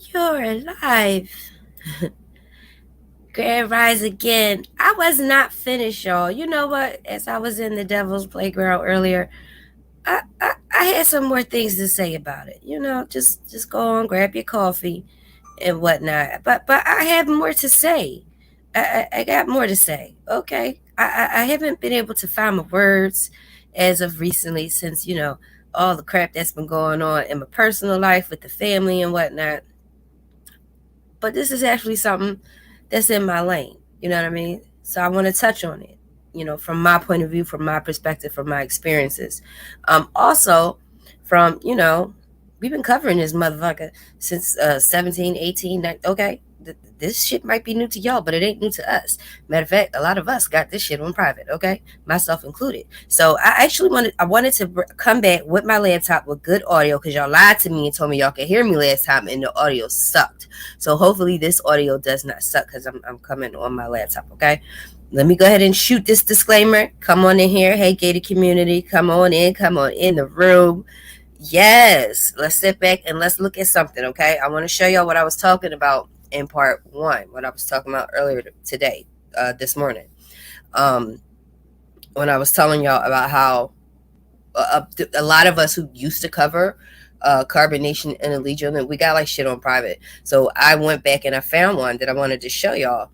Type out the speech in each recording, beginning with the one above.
You're alive. Grand Rise again. I was not finished, y'all. You know what? As I was in the devil's playground earlier, I had some more things to say about it. Just go on, grab your coffee and whatnot. But I have more to say. I got more to say. Okay. I haven't been able to find my words as of recently since, all the crap that's been going on in my personal life with the family and whatnot. But this is actually something that's in my lane. You know what I mean? So I want to touch on it, from my point of view, from my perspective, from my experiences. Also, from, we've been covering this motherfucker since 17, 18, 19, okay? This shit might be new to y'all, but it ain't new to us. Matter of fact, a lot of us got this shit on private, okay? Myself included. So I wanted to come back with my laptop with good audio because y'all lied to me and told me y'all could hear me last time and the audio sucked. So hopefully this audio does not suck because I'm coming on my laptop, okay? Let me go ahead and shoot this disclaimer. Come on in here. Hey, gated community. Come on in. Come on in the room. Yes. Let's sit back and let's look at something, okay? I want to show y'all what I was talking about in part one, what I was talking about earlier today, this morning. When I was telling y'all about how a lot of us who used to cover Carbonation and Allegiance, and we got like shit on private. So I went back and I found one that I wanted to show y'all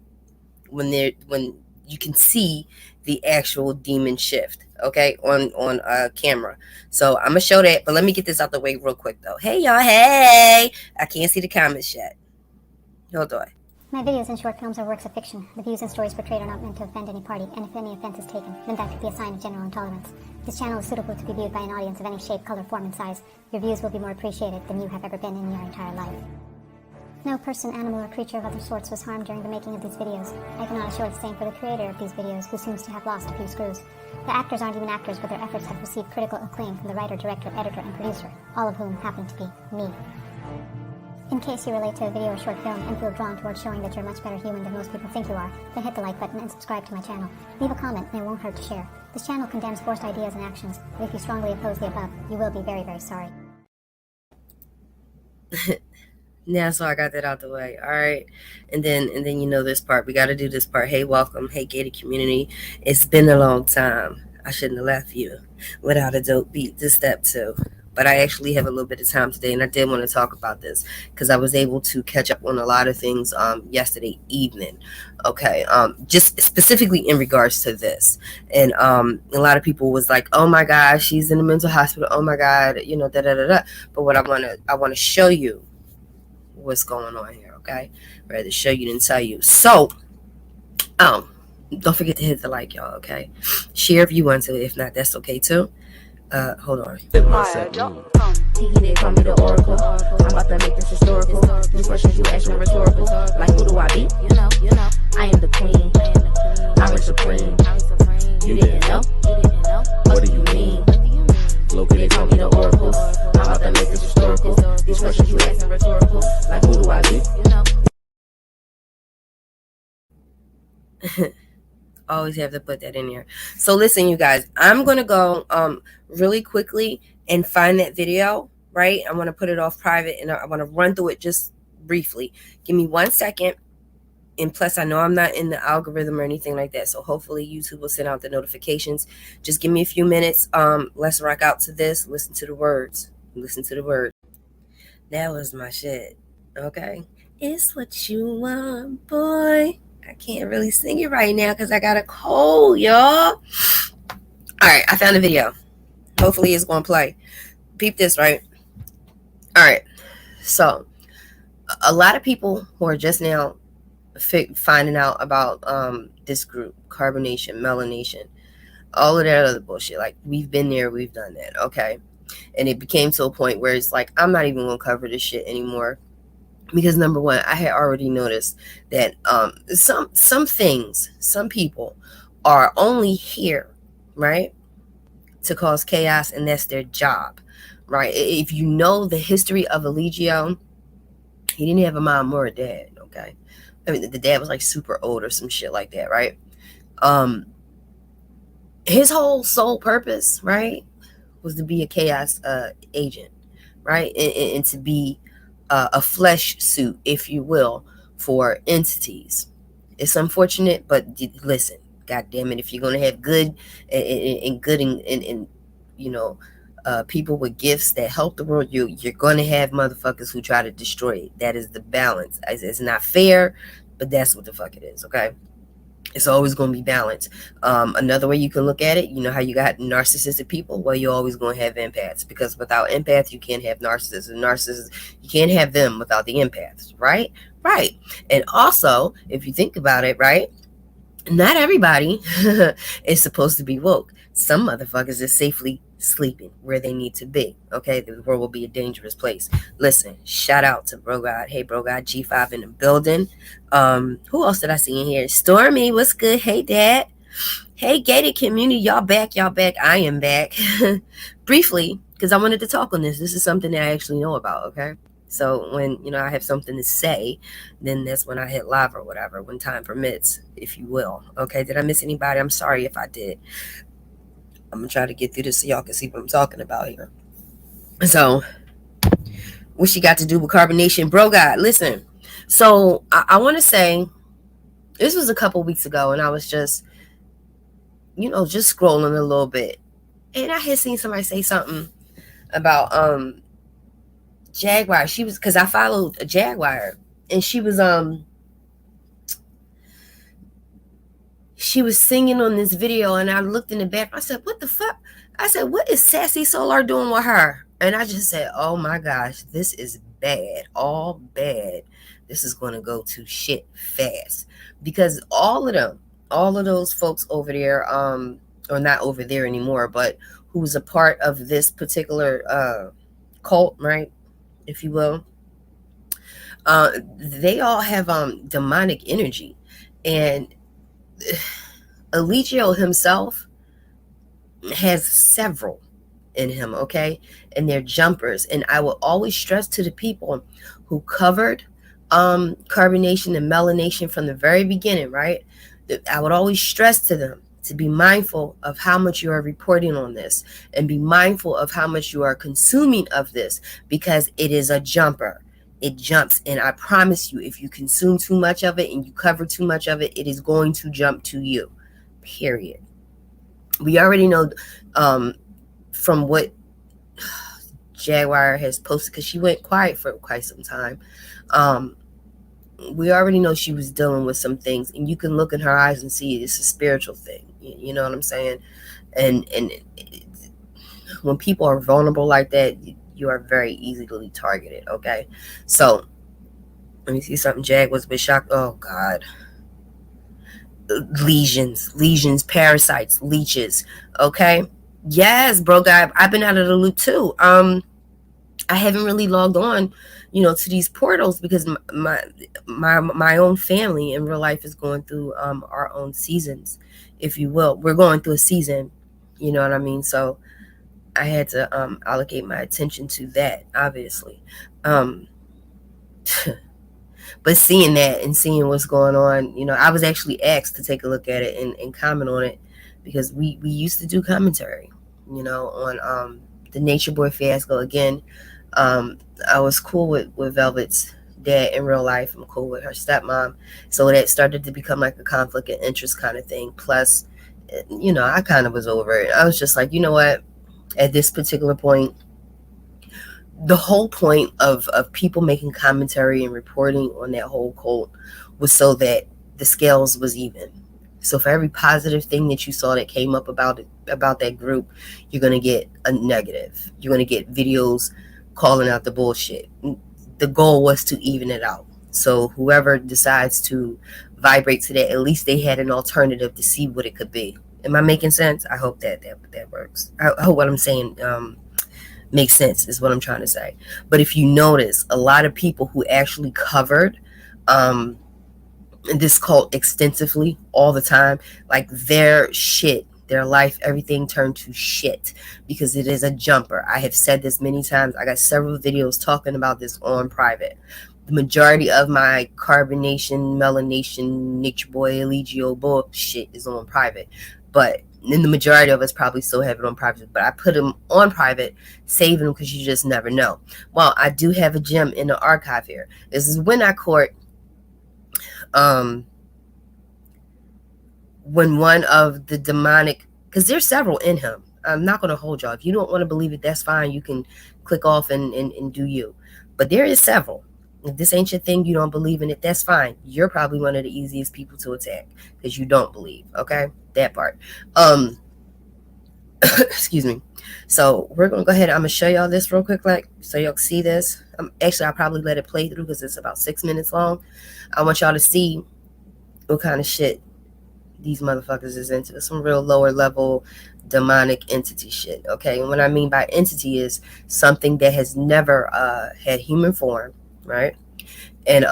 when you can see the actual demon shift, okay, on camera. So I'm gonna show that, but let me get this out the way real quick though. Hey y'all, hey! I can't see the comments yet. Hold on. My videos and short films are works of fiction. The views and stories portrayed are not meant to offend any party, and if any offense is taken, then that could be a sign of general intolerance. This channel is suitable to be viewed by an audience of any shape, color, form, and size. Your views will be more appreciated than you have ever been in your entire life. No person, animal, or creature of other sorts was harmed during the making of these videos. I cannot assure the same for the creator of these videos, who seems to have lost a few screws. The actors aren't even actors, but their efforts have received critical acclaim from the writer, director, editor, and producer, all of whom happen to be me. In case you relate to a video or short film and feel drawn towards showing that you're a much better human than most people think you are, then hit the like button and subscribe to my channel. Leave a comment and it won't hurt to share. This channel condemns forced ideas and actions, but if you strongly oppose the above, you will be very, very sorry. Now, so I got that out the way. All right. And then this part. We got to do this part. Hey, welcome. Hey, gated community. It's been a long time. I shouldn't have left you without a dope beat. This step two. But I actually have a little bit of time today, and I did want to talk about this because I was able to catch up on a lot of things yesterday evening. Okay, just specifically in regards to this, and a lot of people was like, "Oh my God, she's in the mental hospital. Oh my God, da da da da." But what I want to show you what's going on here. Okay, rather show you than tell you. So, don't forget to hit the like, y'all. Okay, share if you want to. If not, that's okay too. Hold on. They call me the oracle. I'm about to make this historical. These questions you ask me rhetorical. Like who do I be? I am the queen. I'm supreme. You didn't know? What do you mean? They call me the oracle. I'm about to make this historical. These questions you ask me rhetorical. Like who do I be? Always have to put that in here. So listen, you guys, I'm gonna go really quickly and find that video, right? I want to put it off private and I want to run through it just briefly. Give me 1 second. And plus, I know I'm not in the algorithm or anything like that, so hopefully YouTube will send out the notifications. Just give me a few minutes. Let's rock out to this. Listen to the words. That was my shit. Okay, it's what you want, boy. I can't really sing it right now because I got a cold, y'all. All right, I found a video. Hopefully it's going to play. Peep this, right? All right. So, a lot of people who are just now finding out about this group, carbonation, melanation, all of that other bullshit. Like, we've been there, we've done that, okay? And it became to a point where it's like, I'm not even going to cover this shit anymore. Because number one, I had already noticed that some people are only here, right, to cause chaos, and that's their job, right? If you know the history of Eligio, he didn't have a mom or a dad, okay? I mean, the dad was like super old or some shit like that, right? His whole sole purpose, right, was to be a chaos agent, right, and to be a flesh suit, if you will, for entities. It's unfortunate, but listen, God damn it, if you're gonna have good and good and you know, people with gifts that help the world, you're gonna have motherfuckers who try to destroy it. That is the balance. It's not fair, but that's what the fuck it is. Okay. It's always going to be balanced. Another way you can look at it, you know how you got narcissistic people? Well, you're always going to have empaths, because without empaths, you can't have narcissists. And narcissists, you can't have them without the empaths, right? Right. And also, if you think about it, right, not everybody is supposed to be woke. Some motherfuckers is safely sleeping where they need to be. Okay, the world will be a dangerous place. Listen, shout out to Bro God. Hey, Bro God, G5 in the building. Who else did I see in here? Stormy, what's good? Hey, Dad. Hey, gated community, y'all back, y'all back. I am back. Briefly, because I wanted to talk on this. This is something that I actually know about. Okay. So when, you know, I have something to say, then that's when I hit live or whatever, when time permits, if you will. Okay, did I miss anybody? I'm sorry if I did. I'm going to try to get through this so y'all can see what I'm talking about here. So, what she got to do with carbonation? Bro God, listen. So, I want to say, this was a couple weeks ago, and I was just, you know, just scrolling a little bit. And I had seen somebody say something about, Jaguar. She was, because I followed a Jaguar, and she was singing on this video, and I looked in the back. I said, what the fuck? I said, what is Sassy Solar doing with her? And I just said, oh my gosh, this is bad. All bad. This is going to go to shit fast, because all of those folks over there, or not over there anymore, but who was a part of this particular cult, right, if you will, they all have demonic energy. And Eligio himself has several in him, okay? And they're jumpers. And I will always stress to the people who covered carbonation and melanation from the very beginning, right? I would always stress to them to be mindful of how much you are reporting on this, and be mindful of how much you are consuming of this, because it is a jumper. It jumps, and I promise you, if you consume too much of it and you cover too much of it, it is going to jump to you, period. We already know from what Jaguar has posted, because she went quiet for quite some time, we already know she was dealing with some things, and you can look in her eyes and see it's a spiritual thing. You know what I'm saying? And when people are vulnerable like that, you are very easily targeted. Okay, so let me see something. Jag was a bit shocked. Oh God, lesions, parasites, leeches. Okay, yes, bro, guy, I've been out of the loop too. I haven't really logged on, you know, to these portals, because my own family in real life is going through our own seasons, if you will. We're going through a season, you know what I mean? So I had to allocate my attention to that, obviously. But seeing that and seeing what's going on, you know, I was actually asked to take a look at it and comment on it, because we used to do commentary, you know, on the Nature Boy fiasco. Again, I was cool with Velvet's dad in real life. I'm cool with her stepmom. So that started to become like a conflict of interest kind of thing. Plus, you know, I kind of was over it. I was just like, you know what? At this particular point, the whole point of people making commentary and reporting on that whole cult was so that the scales was even. So for every positive thing that you saw that came up about that group, you're going to get a negative. You're going to get videos calling out the bullshit. The goal was to even it out. So whoever decides to vibrate to that, at least they had an alternative to see what it could be. Am I making sense? I hope that works. I hope what I'm saying makes sense, is what I'm trying to say. But if you notice, a lot of people who actually covered this cult extensively all the time, like their shit, their life, everything turned to shit, because it is a jumper. I have said this many times. I got several videos talking about this on private. The majority of my carbonation, melanation, Nature Boy, Eligio bullshit is on private. But And the majority of us probably still have it on private, but I put them on private, saving them because you just never know. Well, I do have a gem in the archive here. This is when I caught when one of the demonic, because there's several in him. I'm not going to hold y'all. If you don't want to believe it, that's fine. You can click off and do you. But there is several. If this ain't your thing, you don't believe in it, that's fine. You're probably one of the easiest people to attack because you don't believe. Okay, that part. Excuse me. So we're gonna go ahead. I'm gonna show y'all this real quick, like so y'all can see this. Actually, I'll probably let it play through because it's about 6 minutes long. I want y'all to see what kind of shit these motherfuckers is into. Some real lower level demonic entity shit. Okay, and what I mean by entity is something that has never had human form, right? And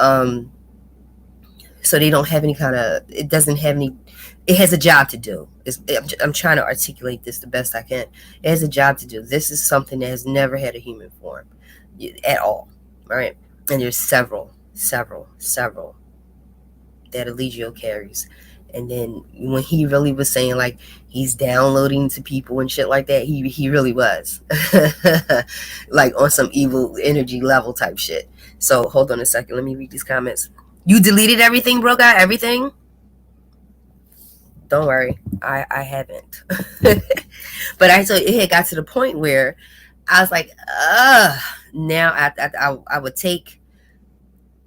so they don't have any kind of, it doesn't have any, it has a job to do. I'm trying to articulate this the best I can. It has a job to do. This is something that has never had a human form at all, right? And there's several that Eligio carries. And then when he really was saying like he's downloading to people and shit like that, he really was like on some evil energy level type shit. So hold on a second, let me read these comments. You deleted everything, bro? Got everything? Don't worry, I haven't. But I told it had got to the point where I was like, now I would take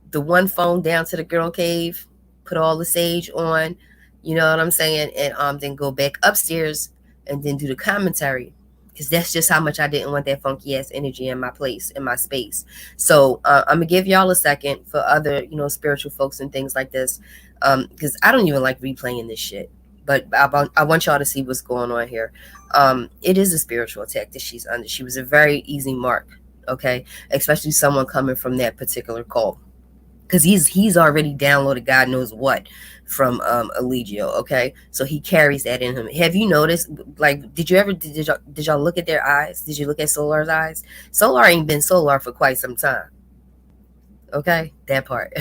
the one phone down to the girl cave, put all the sage on, you know what I'm saying, and then go back upstairs and then do the commentary, because that's just how much I didn't want that funky ass energy in my place, in my space. So I'm gonna give y'all a second for other, spiritual folks and things like this, because I don't even like replaying this shit. But I want y'all to see what's going on here. It is a spiritual attack that she's under. She was a very easy mark, okay, especially someone coming from that particular cult, because he's already downloaded God knows what from Eligio, okay? So he carries that in him. Have you noticed, like, did y'all look at their eyes? Did you look at Solar's eyes? Solar ain't been Solar for quite some time, okay? That part.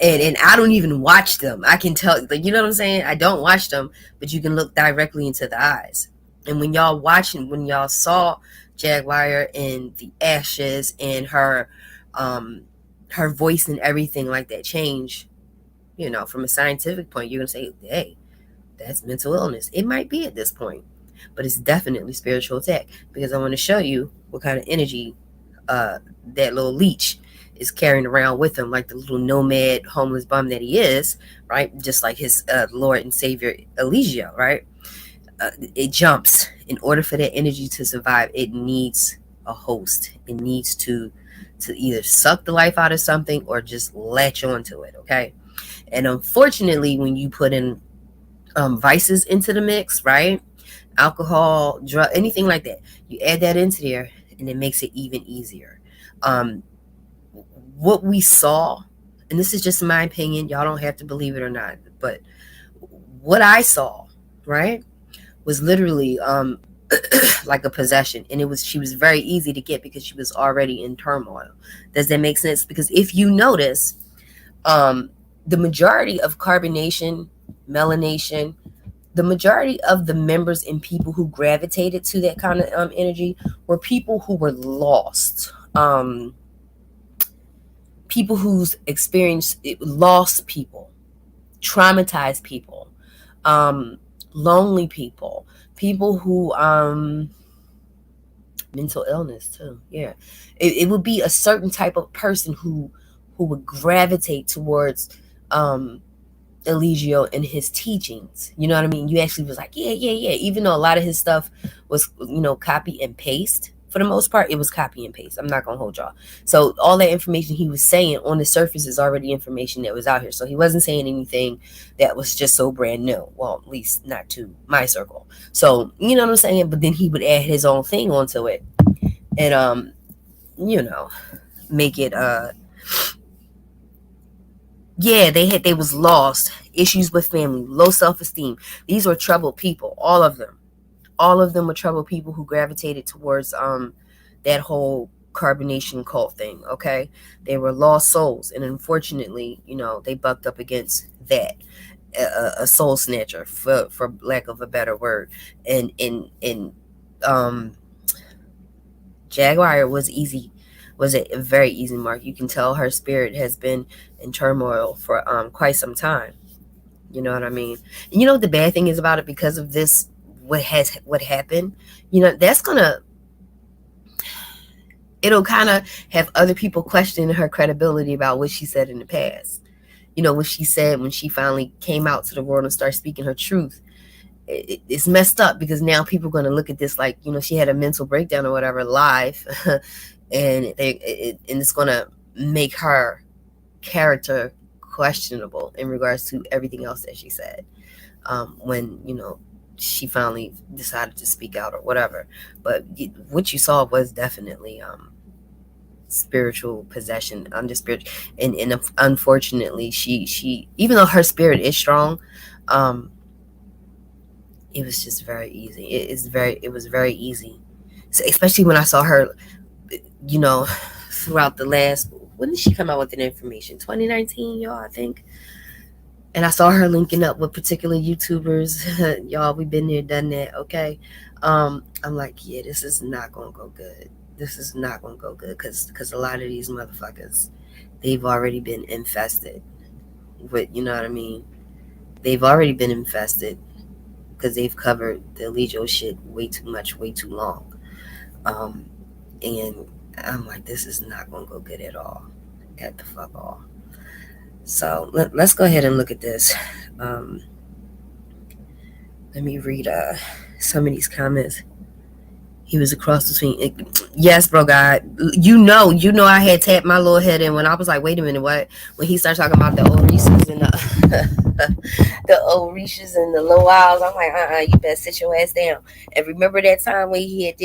And I don't even watch them. I can tell, like, you know what I'm saying? I don't watch them, but you can look directly into the eyes. And when y'all saw Jaguar in the ashes and her voice and everything like that change, from a scientific point, you're going to say, hey, that's mental illness. It might be at this point, but it's definitely spiritual attack, because I want to show you what kind of energy that little leech is carrying around with him, like the little nomad homeless bum that he is, right? Just like his Lord and Savior Eligio, right? It jumps. In order for that energy to survive, it needs a host. It needs to either suck the life out of something or just latch onto it, okay? And unfortunately, when you put in vices into the mix, right? Alcohol, drug, anything like that, you add that into there and it makes it even easier. What we saw, and this is just my opinion, y'all don't have to believe it or not, but what I saw, right, was literally like a possession, and she was very easy to get because she was already in turmoil. Does that make sense? Because if you notice, the majority of carbonation, melanation, the majority of the members and people who gravitated to that kind of energy were people who were lost, people who's experienced lost people, traumatized people, lonely people who mental illness too. Yeah, it would be a certain type of person who would gravitate towards Eligio and his teachings. You know what I mean? You actually was like, yeah. Even though a lot of his stuff was, copy and paste, for the most part, it was copy and paste. I'm not going to hold y'all. So all that information he was saying on the surface is already information that was out here. So he wasn't saying anything that was just so brand new. Well, at least not to my circle. So, you know what I'm saying? But then he would add his own thing onto it and, make it, they was lost, issues with family, low self-esteem. These were troubled people, all of them. All of them were troubled people who gravitated towards that whole carbonation cult thing, okay? They were lost souls, and unfortunately, they bucked up against that. a soul snatcher, for lack of a better word. And Jaguar was a very easy mark. You can tell her spirit has been in turmoil for quite some time. You know what I mean? And you know what the bad thing is about it, because of this, what happened, that's gonna, it'll kind of have other people questioning her credibility about what she said in the past. What she said when she finally came out to the world and started speaking her truth. It's messed up, because now people are going to look at this like, she had a mental breakdown or whatever live, and it's going to make her character questionable in regards to everything else that she said, when she finally decided to speak out or whatever. But what you saw was definitely spiritual possession, under spirit. And unfortunately, she even though her spirit is strong, it was just very easy. It was very easy. So, especially when I saw her, you know throughout the last, when did she come out with the information? 2019, y'all, I think. And I saw her linking up with particular YouTubers. Y'all, we've been there, done that. Okay. I'm like, yeah, this is not gonna go good. This is not gonna go good, because a lot of these motherfuckers, they've already been infested with, you know what I mean? They've already been infested, because they've covered the Allegio shit way too much, way too long. And I'm like, this is not gonna go good at all. At the fuck all. So let's go ahead and look at this. Let me read some of these comments. He was across between. Yes, bro, God. I had tapped my little head in when I was like, wait a minute, what? When he started talking about the old Reese's and the old Reese's and the low owls, I'm like, you better sit your ass down. And remember that time when he had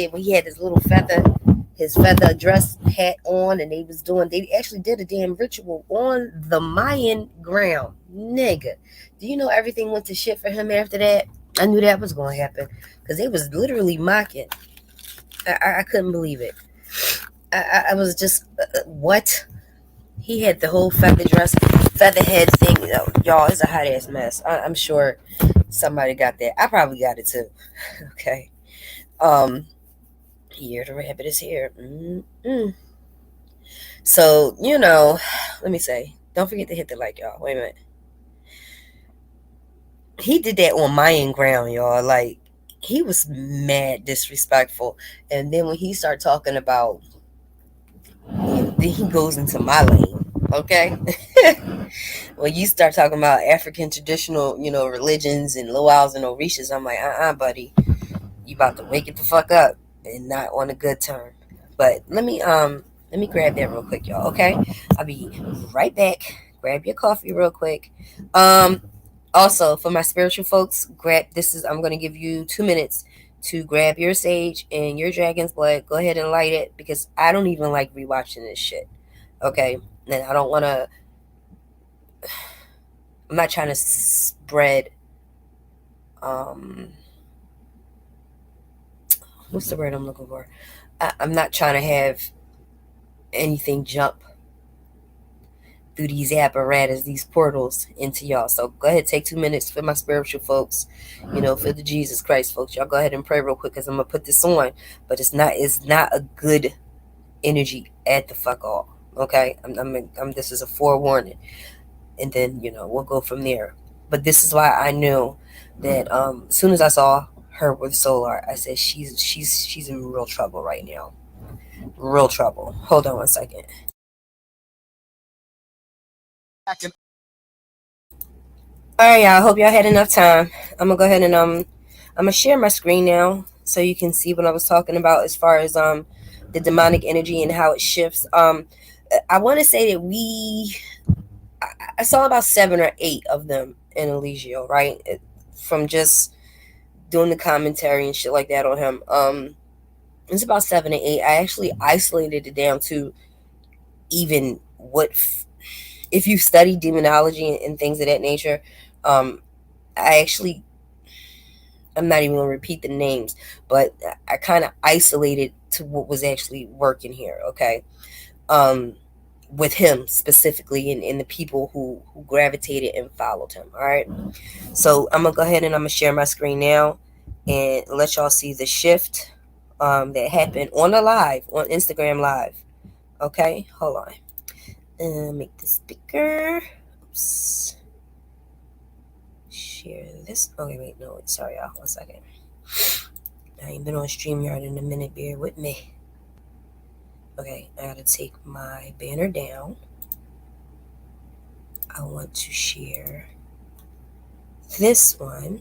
his little his feather dress hat on, and they actually did a damn ritual on the Mayan ground. Nigga, do you know everything went to shit for him after that? I knew that was going to happen, because they was literally mocking. I couldn't believe it. I was just, what? He had the whole feather head thing. Y'all, it's a hot ass mess. I'm sure somebody got that. I probably got it too. Okay. Here, the rabbit is here. So, let me say, don't forget to hit the like, y'all. Wait a minute. He did that on Mayan ground, y'all. Like, he was mad disrespectful. And then when he started talking about, then he goes into my lane. Okay. When you start talking about African traditional, religions and luau's and orishas, I'm like, buddy, you about to wake it the fuck up, and not on a good term. But let me grab that real quick, y'all. Okay, I'll be right back. Grab your coffee real quick. Also, for my spiritual folks, I'm going to give you 2 minutes to grab your sage and your dragon's blood. Go ahead and light it, because I don't even like rewatching this shit. Okay, and I don't want to. I'm not trying to spread. What's the word I'm looking for? I'm not trying to have anything jump through these apparatus, these portals into y'all. So go ahead, take 2 minutes for my spiritual folks, for the Jesus Christ folks. Y'all go ahead and pray real quick, because I'm gonna put this on, but it's not a good energy at the fuck all. Okay, this is a forewarning, and then we'll go from there. But this is why I knew that as soon as I saw her with Solar, I said she's in real trouble right now. Real trouble. Hold on one second. All right, y'all. I hope y'all had enough time. I'm gonna go ahead and I'm gonna share my screen now, so you can see what I was talking about as far as the demonic energy and how it shifts. I want to say that I saw about 7 or 8 of them in Eligio, right? From just doing the commentary and shit like that on him. It's about 7 or 8. I actually isolated it down to even if you study demonology and things of that nature. I'm not even gonna repeat the names, but I kind of isolated to what was actually working here. Okay. with him specifically, and the people who gravitated and followed him. All right. So I'm gonna go ahead and I'm gonna share my screen now and let y'all see the shift that happened on the live on Instagram live. Okay, hold on. Make this bigger. Oops. Share this. Okay, wait, no, wait, sorry, y'all. 1 second. I ain't been on StreamYard in a minute. Bear with me. Okay, I gotta take my banner down. I want to share this one.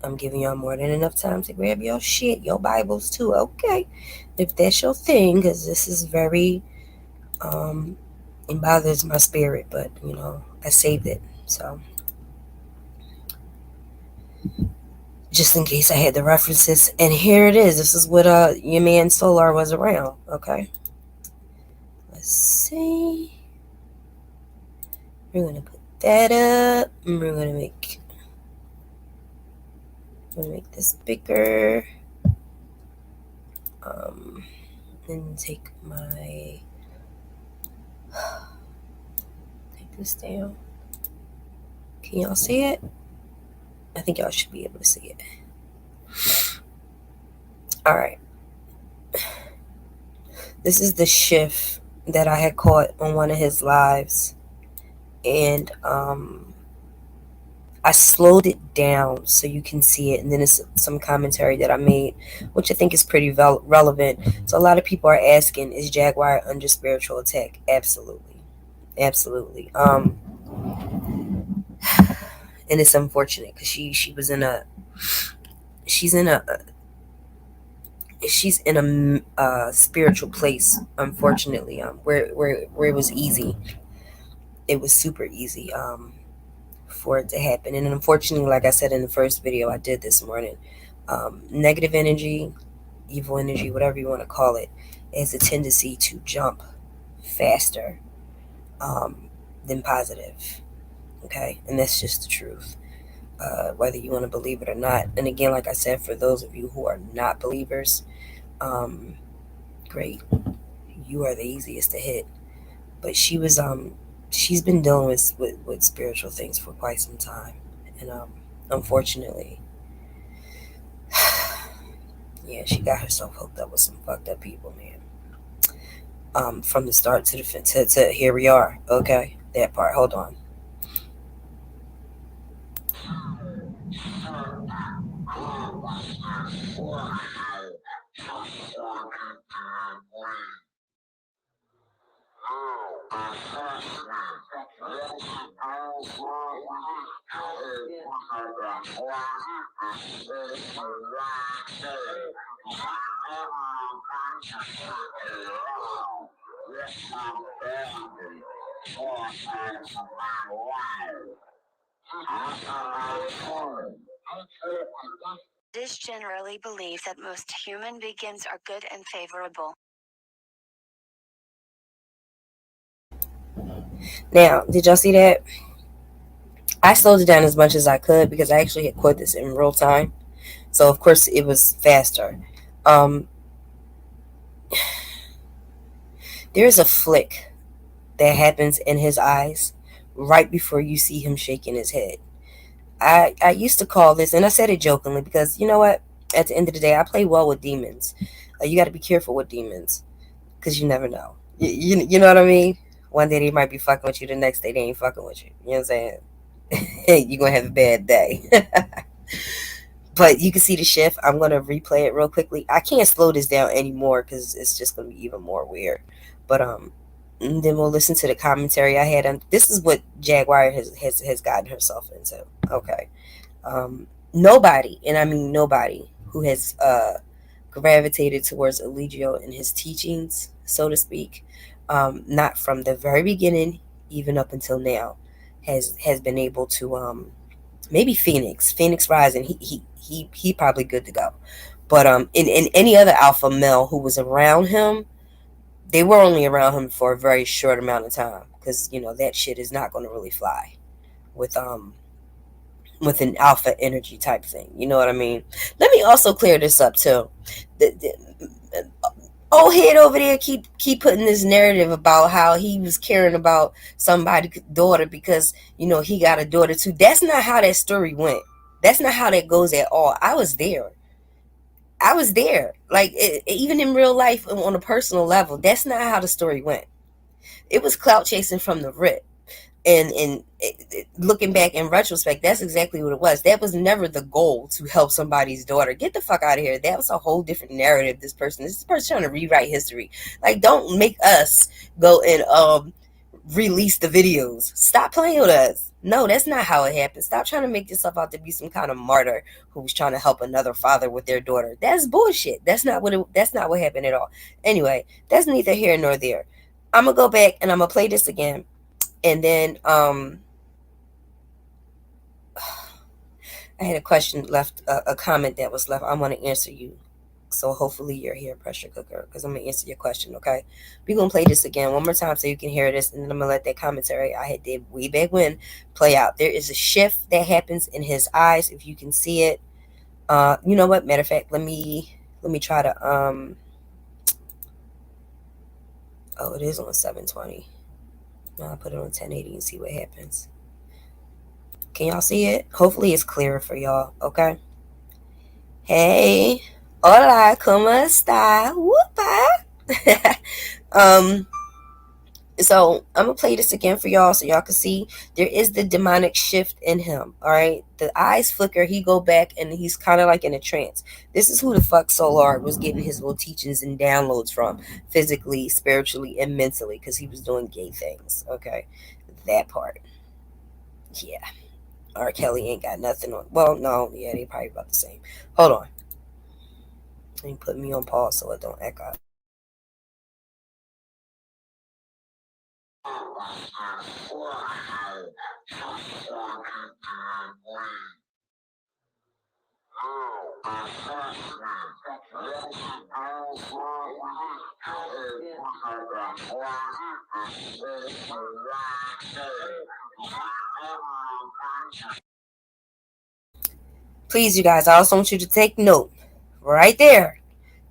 I'm giving y'all more than enough time to grab your shit, your Bibles too. Okay, if that's your thing, because this is very it bothers my spirit, but I saved it. So just in case I had the references, and here it is. This is what your man Solar was around. Okay, let's see. We're gonna put that up, and we're gonna make this bigger. And take this down. Can y'all see it? I think y'all should be able to see it. All right. This is the shift that I had caught on one of his lives, and I slowed it down so you can see it, and then it's some commentary that I made, which I think is pretty relevant. So a lot of people are asking, is Jaguar under spiritual attack? Absolutely, absolutely. And it's unfortunate because she was in a she's in a she's in a spiritual place, unfortunately, where it was easy. It was super easy for it to happen. And unfortunately, like I said in the first video I did this morning, negative energy, evil energy, whatever you want to call it, has a tendency to jump faster than positive. Okay, and that's just the truth. Whether you want to believe it or not. And again, like I said, for those of you who are not believers, great, you are the easiest to hit. But she's been dealing with spiritual things for quite some time, and unfortunately, yeah, she got herself hooked up with some fucked up people, man. From the start to to here we are. Okay, that part. Hold on. It is generally believed that most human beings are good and favorable. Now, did y'all see that? I slowed it down as much as I could because I actually had caught this in real time. So of course it was faster. There's a flick that happens in his eyes right before you see him shaking his head. I used to call this, and I said it jokingly because you know what? At the end of the day, I play well with demons. You got to be careful with demons because you never know. You know what I mean? One day they might be fucking with you, the next day they ain't fucking with you. You know what I'm saying? You're going to have a bad day. But you can see the shift. I'm going to replay it real quickly. I can't slow this down anymore because it's just going to be even more weird. But and then we'll listen to the commentary I had. And this is what Jaguar has gotten herself into. Okay. Nobody, and I mean nobody, who has gravitated towards Eligio and his teachings, so to speak, not from the very beginning, even up until now, has been able to maybe Phoenix Rising. He probably good to go. But in any other alpha male who was around him, they were only around him for a very short amount of time because that shit is not going to really fly with an alpha energy type thing. You know what I mean? Let me also clear this up too. old head over there keep putting this narrative about how he was caring about somebody's daughter because he got a daughter too. That's not how that story went. That's not how that goes at all. I was there. Like even in real life on a personal level, that's not how the story went. It was clout chasing from the rip. And looking back in retrospect, that's exactly what it was. That was never the goal, to help somebody's daughter. Get the fuck out of here. That was a whole different narrative. This person trying to rewrite history. Like, don't make us go and release the videos. Stop playing with us. No, that's not how it happened. Stop trying to make yourself out to be some kind of martyr who's trying to help another father with their daughter. That's bullshit. That's not what happened at all. Anyway, that's neither here nor there. I'm gonna go back and I'm gonna play this again. And then I had a question left, a comment that was left. I want to answer you. So hopefully you're here, pressure cooker, because I'm going to answer your question, okay? We're going to play this again one more time so you can hear this, and then I'm going to let that commentary I had did way back when play out. There is a shift that happens in his eyes, if you can see it. You know what? Matter of fact, let me try to, oh, it is on 720. No, I'll put it on 1080 and see what happens. Can y'all see it? Hopefully it's clearer for y'all, okay? Hey, hola, ¿cómo está? Whoopa. So I'm gonna play this again for y'all so y'all can see there is the demonic shift in him. All right, the eyes flicker. He go back and he's kind of like in a trance. This is who the fuck Solar was getting his little teachings and downloads from, physically, spiritually, and mentally, because he was doing gay things. Okay, that part. Yeah. R. Kelly ain't got nothing on. Well, no, yeah, they probably about the same. Hold on. Let me put me on pause so it don't echo. Please, you guys, I also want you to take note. Right there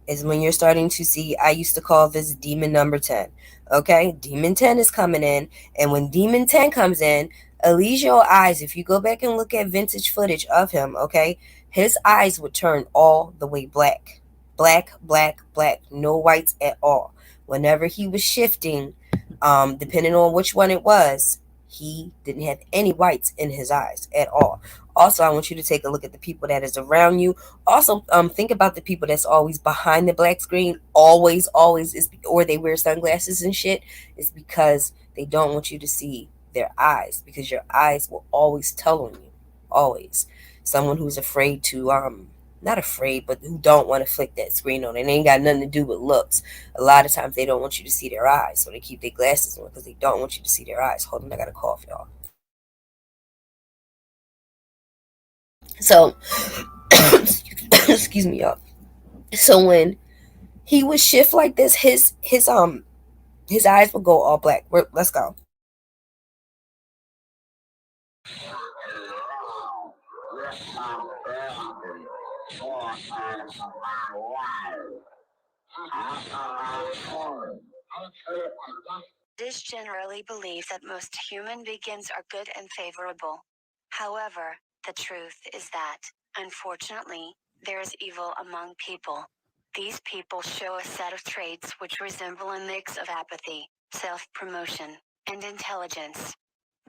is when you're starting to see, I used to call this demon number 10. Okay, demon 10 is coming in, and when demon 10 comes in, Eligio's eyes, if you go back and look at vintage footage of him, okay, his eyes would turn all the way black. Black, black, black, no whites at all. Whenever he was shifting, depending on which one it was, he didn't have any whites in his eyes at all. Also, I want you to take a look at the people that is around you. Also, think about the people that's always behind the black screen. Always is, or they wear sunglasses and shit. It's because they don't want you to see their eyes, because your eyes will always tell on you. Always. Someone who's afraid to not afraid, but who don't want to flick that screen on. It ain't got nothing to do with looks. A lot of times they don't want you to see their eyes, so they keep their glasses on because they don't want you to see their eyes. Hold on, I got a cough, y'all. So, excuse me, y'all. So when he would shift like this, his eyes would go all black. Let's go. It is generally believed that most human beings are good and favorable. However, the truth is that, unfortunately, there is evil among people. These people show a set of traits which resemble a mix of apathy, self-promotion, and intelligence.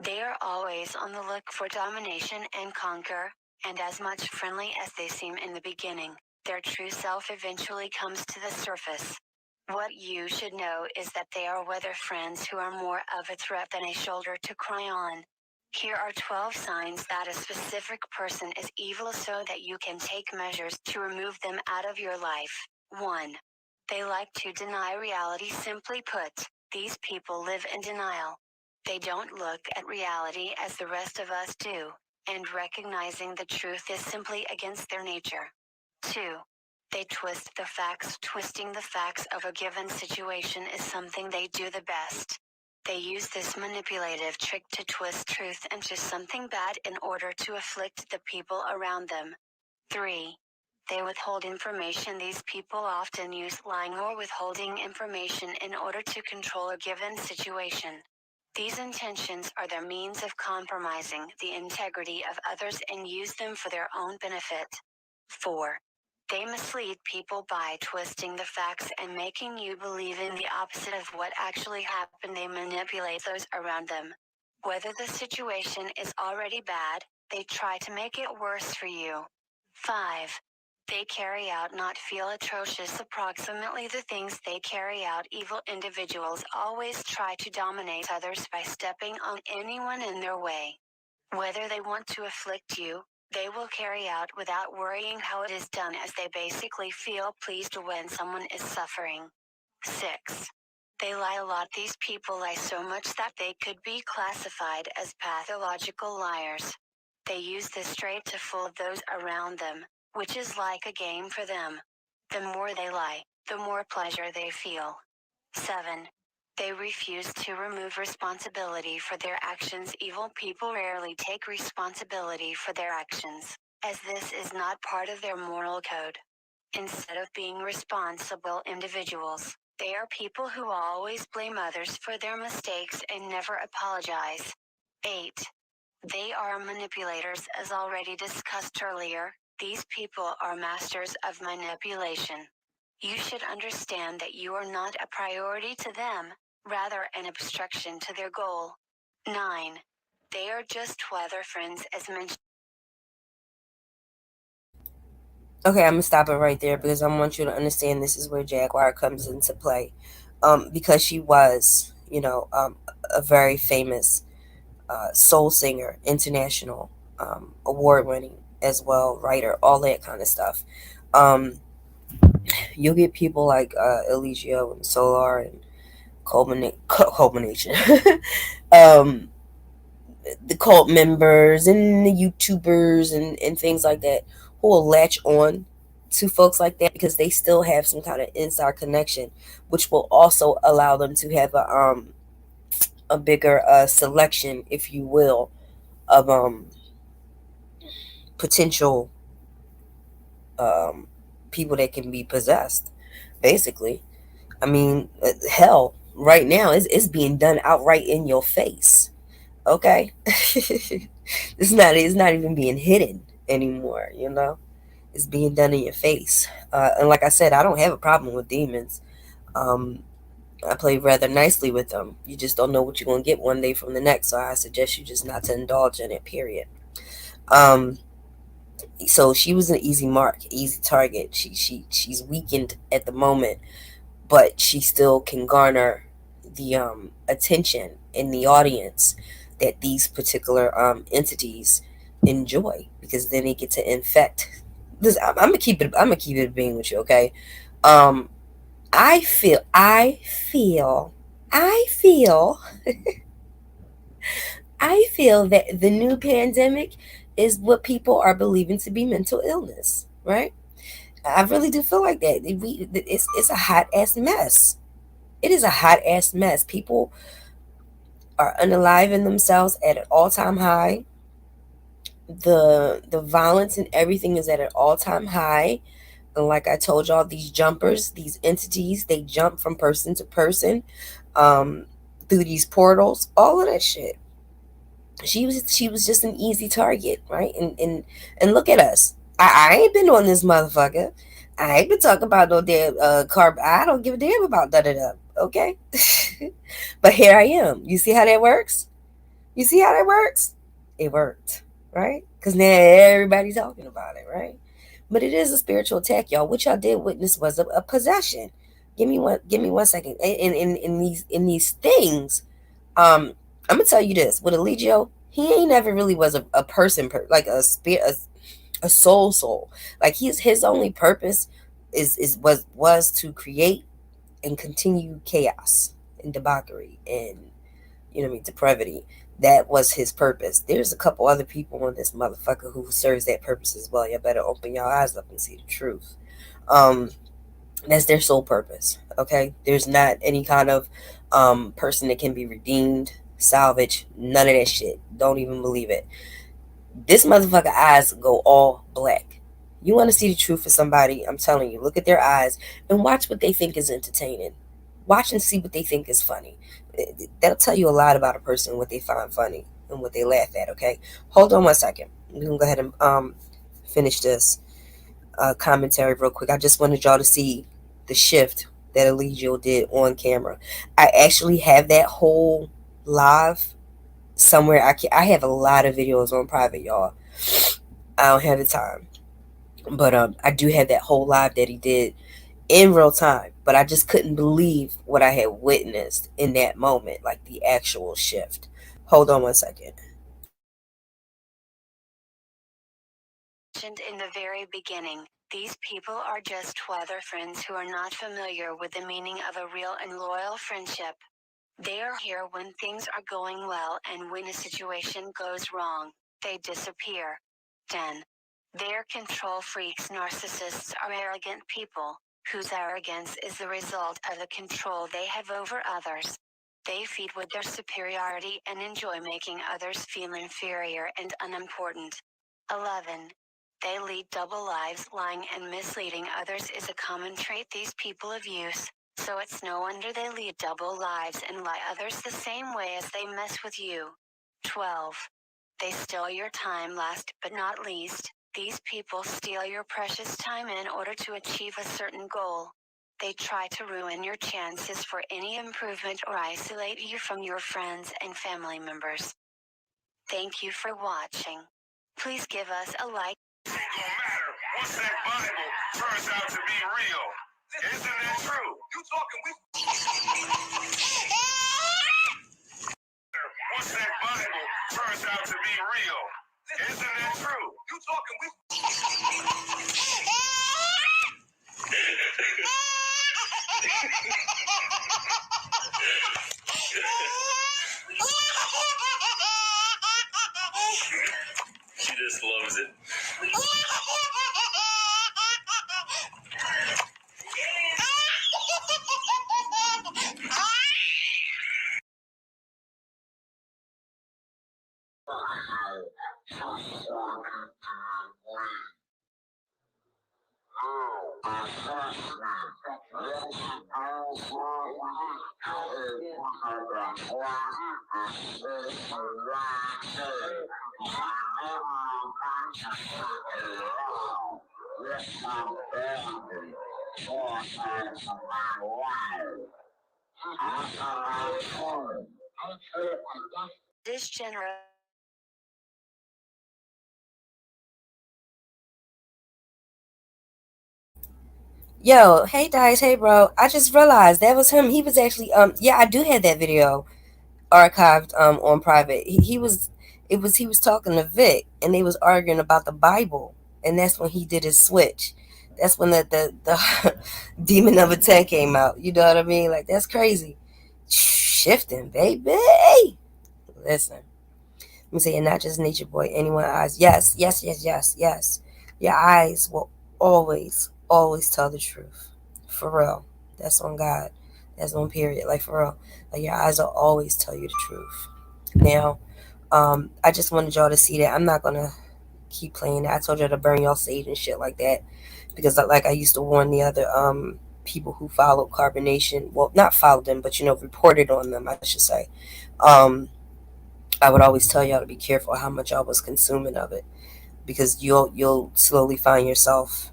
They are always on the look for domination and conquer, and as much friendly as they seem in the beginning, their true self eventually comes to the surface. What you should know is that they are weather friends who are more of a threat than a shoulder to cry on. Here are 12 signs that a specific person is evil so that you can take measures to remove them out of your life. 1. They like to deny reality. Simply put, these people live in denial. They don't look at reality as the rest of us do, and recognizing the truth is simply against their nature. 2. They twist the facts. Twisting the facts of a given situation is something they do the best. They use this manipulative trick to twist truth into something bad in order to afflict the people around them. 3. They withhold information. These people often use lying or withholding information in order to control a given situation. These intentions are their means of compromising the integrity of others and use them for their own benefit. 4. They mislead people by twisting the facts and making you believe in the opposite of what actually happened. They manipulate those around them. Whether the situation is already bad, they try to make it worse for you. 5. They carry out not feel atrocious. Approximately the things they carry out. Evil individuals always try to dominate others by stepping on anyone in their way. Whether they want to afflict you, they will carry out without worrying how it is done, as they basically feel pleased when someone is suffering. 6. They lie a lot. These people lie so much that they could be classified as pathological liars. They use this trait to fool those around them, which is like a game for them. The more they lie, the more pleasure they feel. 7. They refuse to remove responsibility for their actions. Evil people rarely take responsibility for their actions, as this is not part of their moral code. Instead of being responsible individuals, they are people who always blame others for their mistakes and never apologize. 8. They are manipulators. As already discussed earlier, these people are masters of manipulation. You should understand that you are not a priority to them, rather an obstruction to their goal. 9. They are just weather friends, as mentioned. Okay, I'm gonna stop it right there because I want you to understand this is where Jaguar comes into play, because she was, a very famous soul singer, international, award winning as well, writer, all that kind of stuff. Um, you'll get people like Eligio and Solar and culmination, um, the cult members and the YouTubers and things like that who will latch on to folks like that because they still have some kind of inside connection, which will also allow them to have a bigger selection, if you will, of potential um, people that can be possessed. Basically, I mean, hell, right now it's being done outright in your face. Okay, it's not even being hidden anymore. It's being done in your face. And like I said, I don't have a problem with demons. Um, I play rather nicely with them. You just don't know what you're gonna get one day from the next. So I suggest you just not to indulge in it. Period. Um, so she was an easy mark, easy target. She's weakened at the moment, but she still can garner the attention in the audience that these particular entities enjoy, because then they get to infect. This I'm gonna keep it. I'm gonna keep it being with you, okay? Um, I feel, I feel that the new pandemic is what people are believing to be mental illness, right? I really do feel like that. It's a hot ass mess. It is a hot ass mess. People are unaliving themselves at an all time high. The violence and everything is at an all time high. And like I told y'all, these jumpers, these entities, they jump from person to person, um, through these portals, all of that shit. She was just an easy target, right? And look at us. I ain't been on this motherfucker. I ain't been talking about no damn carb. I don't give a damn about da. Okay, but here I am. You see how that works? You see how that works? It worked, right? Because now everybody's talking about it, right? But it is a spiritual attack, y'all. What y'all did witness was a possession. Give me one second. In these things, I'm gonna tell you this: with Eligio, he ain't never really was a person, like a spirit, a soul. Like his only purpose was to create and continue chaos and debauchery and what I mean, depravity. That was his purpose. There's a couple other people on this motherfucker who serves that purpose as well. You better open your eyes up and see the truth. Um, that's their sole purpose. Okay, there's not any kind of person that can be redeemed, salvaged, none of that shit. Don't even believe it. This motherfucker eyes go all black. You want to see the truth of somebody, I'm telling you, look at their eyes and watch what they think is entertaining. Watch and see what they think is funny. That'll tell you a lot about a person, what they find funny and what they laugh at, okay? Hold on one second. We can go ahead and finish this commentary real quick. I just wanted y'all to see the shift that Eligio did on camera. I actually have that whole live somewhere. I have a lot of videos on private, y'all. I don't have the time. But I do have that whole live that he did in real time. But I just couldn't believe what I had witnessed in that moment, like the actual shift. Hold on one second. In the very beginning, these people are just other friends who are not familiar with the meaning of a real and loyal friendship. They are here when things are going well, and when a situation goes wrong, they disappear. 10. They're control freaks. Narcissists are arrogant people, whose arrogance is the result of the control they have over others. They feed with their superiority and enjoy making others feel inferior and unimportant. 11. They lead double lives. Lying and misleading others is a common trait these people abuse, so it's no wonder they lead double lives and lie others the same way as they mess with you. 12. They steal your time. Last but not least, these people steal your precious time in order to achieve a certain goal. They try to ruin your chances for any improvement or isolate you from your friends and family members. Thank you for watching. Please give us a like. It don't matter once that Bible turns out to be real. Isn't that true? You talking with once that Bible turns out to be real. Isn't that true? You talking with She just loves it. This general. Yo, hey guys, hey bro. I just realized that was him. He was actually yeah, I do have that video archived on private. He was he was talking to Vic and they was arguing about the Bible, and that's when he did his switch. That's when the demon of attack came out. You know what I mean? Like that's crazy. Shifting, baby. Listen. Let me say, and not just nature boy, anyone eyes. Yes, yes, yes, yes, yes. Your eyes will always, always tell the truth. For real. That's on God. That's on period. Like for real. Like your eyes will always tell you the truth. Now, I just wanted y'all to see that. I'm not gonna keep playing that. I told y'all to burn y'all sage and shit like that. Because like I used to warn the other people who followed carbonation. Well, not followed them, but reported on them, I should say. Um I would always tell y'all to be careful how much y'all was consuming of it, because you'll slowly find yourself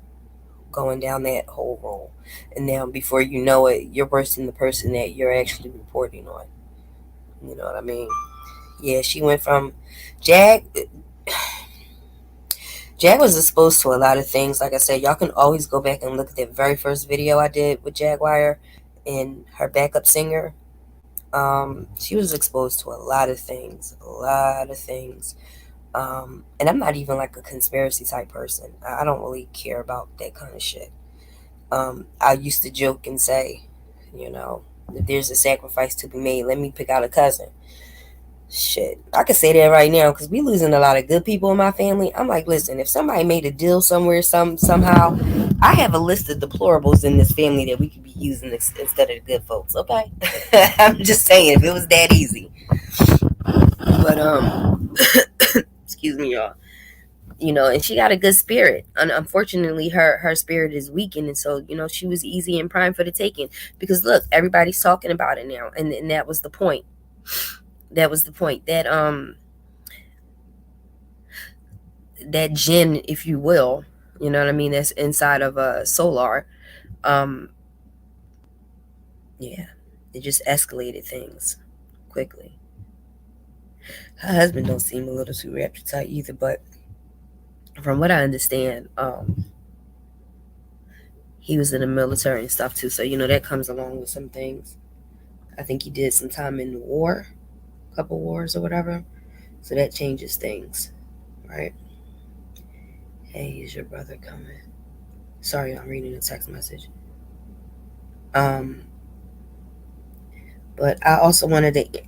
going down that whole road, and now before you know it, you're worse than the person that you're actually reporting on. You know what I mean? Yeah, she went from Jag. Jag was exposed to a lot of things. Like I said, y'all can always go back and look at that very first video I did with Jaguar and her backup singer. She was exposed to a lot of things, a lot of things. And I'm not even like a conspiracy type person. I don't really care about that kind of shit. I used to joke and say, if there's a sacrifice to be made, let me pick out a cousin. Shit, I could say that right now because we losing a lot of good people in my family. I'm like, listen, if somebody made a deal somewhere, somehow, I have a list of deplorables in this family that we could be using instead of the good folks. Okay, I'm just saying, if it was that easy. But excuse me, y'all. and she got a good spirit. Unfortunately, her spirit is weakened, and so she was easy and prime for the taking. Because look, everybody's talking about it now, and that was the point. That was the point. That Jinn, if you will, you know what I mean, that's inside of a Solar. Um, yeah, it just escalated things quickly. Her husband don't seem a little too tight either, but from what I understand, he was in the military and stuff too, so that comes along with some things. I think he did some time in the war, a couple wars or whatever, so that changes things, right? Hey, is your brother coming? Sorry, I'm reading a text message. But I also wanted to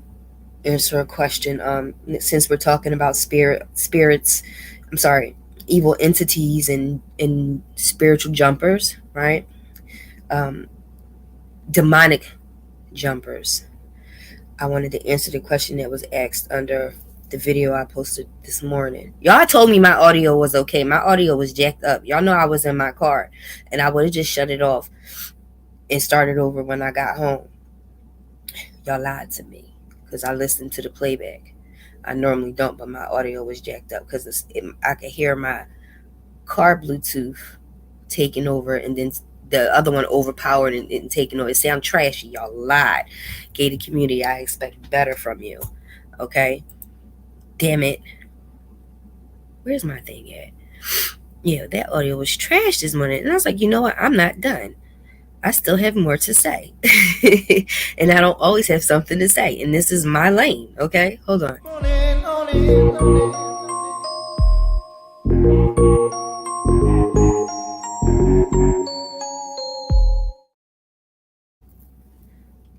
answer a question. Since we're talking about spirits, I'm sorry, evil entities and spiritual jumpers, right? Demonic jumpers. I wanted to answer the question that was asked under the video I posted this morning. Y'all told me my audio was okay. My audio was jacked up. Y'all know I was in my car, and I would have just shut it off and started over when I got home. Y'all lied to me because I listened to the playback. I normally don't, but my audio was jacked up because I could hear my car Bluetooth taking over, and then the other one overpowered and taking over. It sound trashy. Y'all lied. Gated community, I expect better from you. Okay? Damn it. Where's my thing at? Yeah, that audio was trash this morning. And I was like, you know what? I'm not done. I still have more to say. And I don't always have something to say. And this is my lane. Okay? Hold on.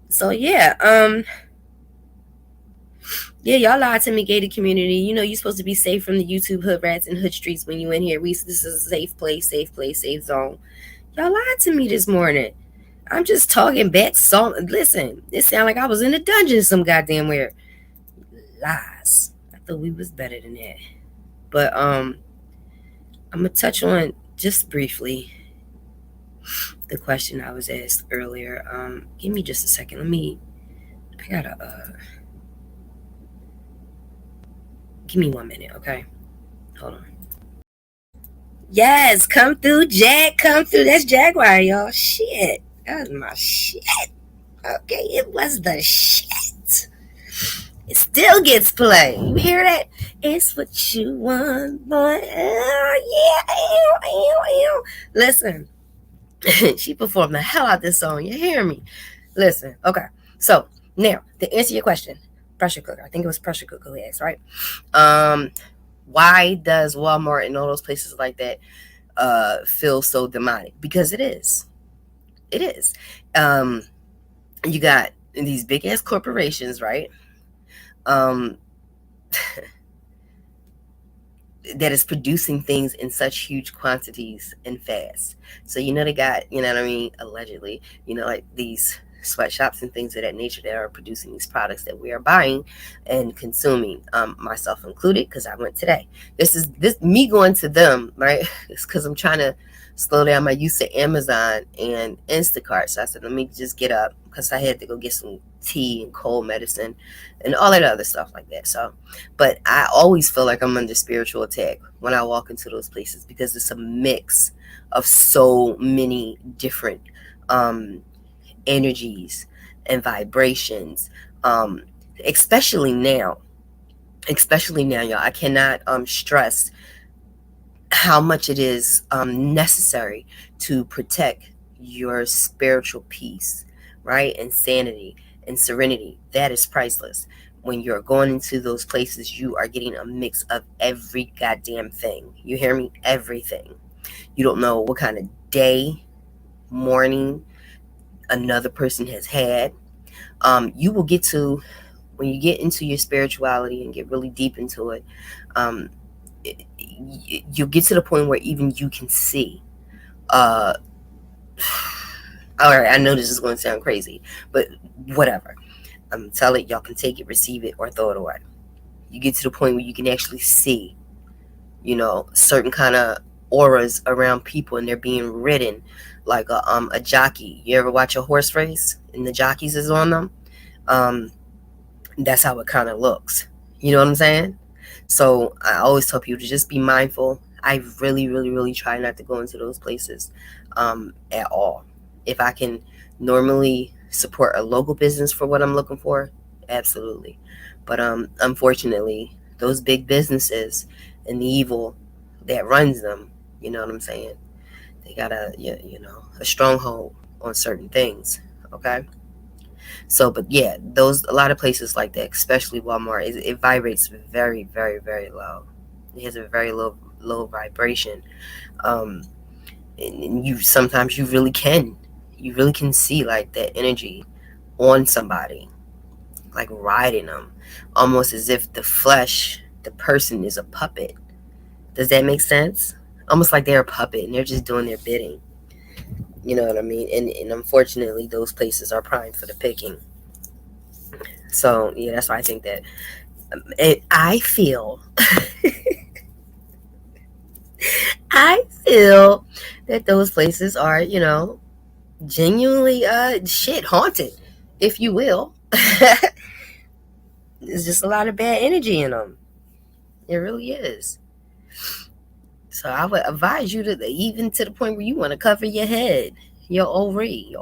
So yeah, y'all lied to me, gated community. You're supposed to be safe from the YouTube hood rats and hood streets when you in here. This is a safe place, safe zone. Y'all lied to me this morning. I'm just talking back. Listen, it sounded like I was in a dungeon some goddamn where. Lies. I thought we was better than that. But I'm gonna touch on just briefly the question I was asked earlier. Give me just a second. I gotta give me 1 minute, okay? Hold on. Yes, come through, Jack. Come through. That's Jaguar, y'all. Shit. That was my shit. Okay, it was the shit. It still gets played. You hear that? It's what you want, boy. Yeah. Listen. She performed the hell out this song. You hear me? Listen. Okay. So, now, to answer your question, pressure cooker. I think it was pressure cooker who asked, right? Why does Walmart and all those places like that feel so demonic? Because it is. It is. You got these big ass corporations, right? That is producing things in such huge quantities and fast. So they got, what I mean, allegedly, like these sweatshops and things of that nature that are producing these products that we are buying and consuming, myself included, because I went today. This me going to them, right? It's because I'm trying to slow down my use of Amazon and Instacart. So I said, let me just get up because I had to go get some tea and cold medicine and all that other stuff like that. So, but I always feel like I'm under spiritual attack when I walk into those places because it's a mix of so many different energies and vibrations, especially now, y'all. I cannot stress how much it is necessary to protect your spiritual peace, right? And sanity and serenity. That is priceless. When you're going into those places, you are getting a mix of every goddamn thing. You hear me? Everything. You don't know what kind of day, morning another person has had. You will get to, when you get into your spirituality and get really deep into it, you'll get to the point where even you can see. All right, I know this is going to sound crazy, but whatever. Tell it, y'all can take it, receive it, or throw it away. You get to the point where you can actually see certain kind of auras around people, and they're being ridden like a jockey. You ever watch a horse race and the jockeys is on them? Um, that's how it kind of looks. You know what I'm saying? So I always tell people to just be mindful. I really, really, really try not to go into those places at all. If I can normally support a local business for what I'm looking for, absolutely. But unfortunately, those big businesses and the evil that runs them, you know what I'm saying? They got a stronghold on certain things. Okay. So, but yeah, those a lot of places like that, especially Walmart, it vibrates very, very, very low. It has a very low vibration. Um, and you really can see like that energy on somebody, like riding them, almost as if the person is a puppet. Does that make sense? Almost like they're a puppet and they're just doing their bidding. You know what I mean? And unfortunately, those places are primed for the picking. So yeah, that's why I think that I feel I feel that those places are, genuinely shit haunted, if you will. There's just a lot of bad energy in them. It really is. So I would advise you to, even to the point where you want to cover your head, your ovary,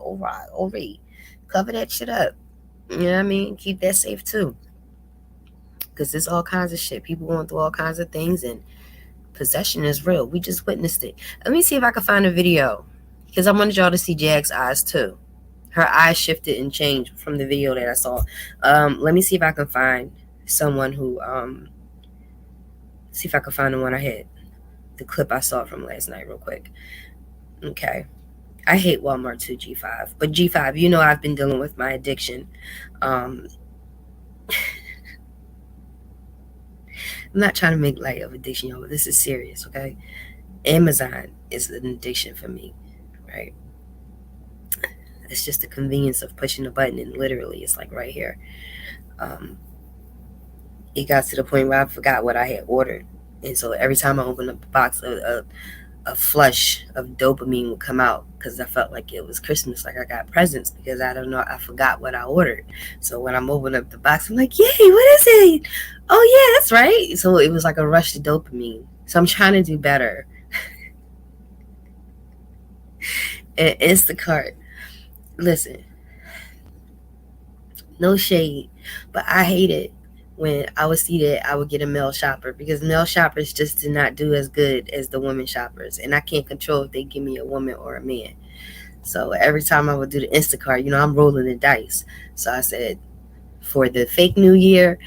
cover that shit up. You know what I mean? Keep that safe too, because there's all kinds of shit. People going through all kinds of things, and possession is real. We just witnessed it. Let me see if I can find a video, because I wanted y'all to see Jag's eyes too. Her eyes shifted and changed from the video that I saw. Let me see if I can find someone who see if I can find the one I had, the clip I saw from last night real quick. Okay. I hate Walmart too, G5. But G5, I've been dealing with my addiction. I'm not trying to make light of addiction, y'all, but this is serious, okay? Amazon is an addiction for me, right? It's just the convenience of pushing a button, and literally it's like right here. It got to the point where I forgot what I had ordered. And so every time I opened up the box, a flush of dopamine would come out, because I felt like it was Christmas, like I got presents, because I don't know, I forgot what I ordered. So when I'm opening up the box, I'm like, yay, what is it? Oh yeah, that's right. So it was like a rush to dopamine. So I'm trying to do better. And Instacart, listen, no shade, but I hate it when I would see that I would get a male shopper, because male shoppers just did not do as good as the women shoppers, and I can't control if they give me a woman or a man. So every time I would do the Instacart, I'm rolling the dice. So I said, for the fake New Year,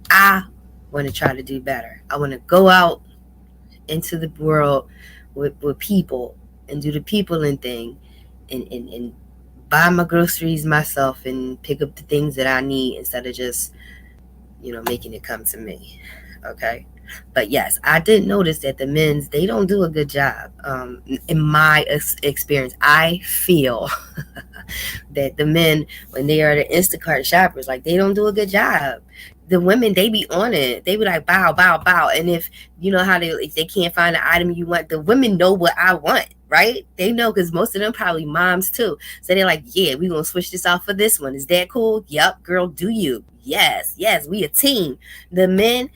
I want to try to do better. I want to go out into the world with people and do the peopling thing, and buy my groceries myself and pick up the things that I need, instead of just making it come to me. Okay. But yes, I did notice that the men's, they don't do a good job. In my experience, I feel that the men, when they are the Instacart shoppers, like, they don't do a good job. The women, they be on it. They be like, bow, bow, bow. And if you know how if they can't find the item you want, the women know what I want, right? They know, because most of them probably moms too. So they're like, yeah, we're going to switch this out for this one. Is that cool? Yep, girl, do you? Yes, we a team. The men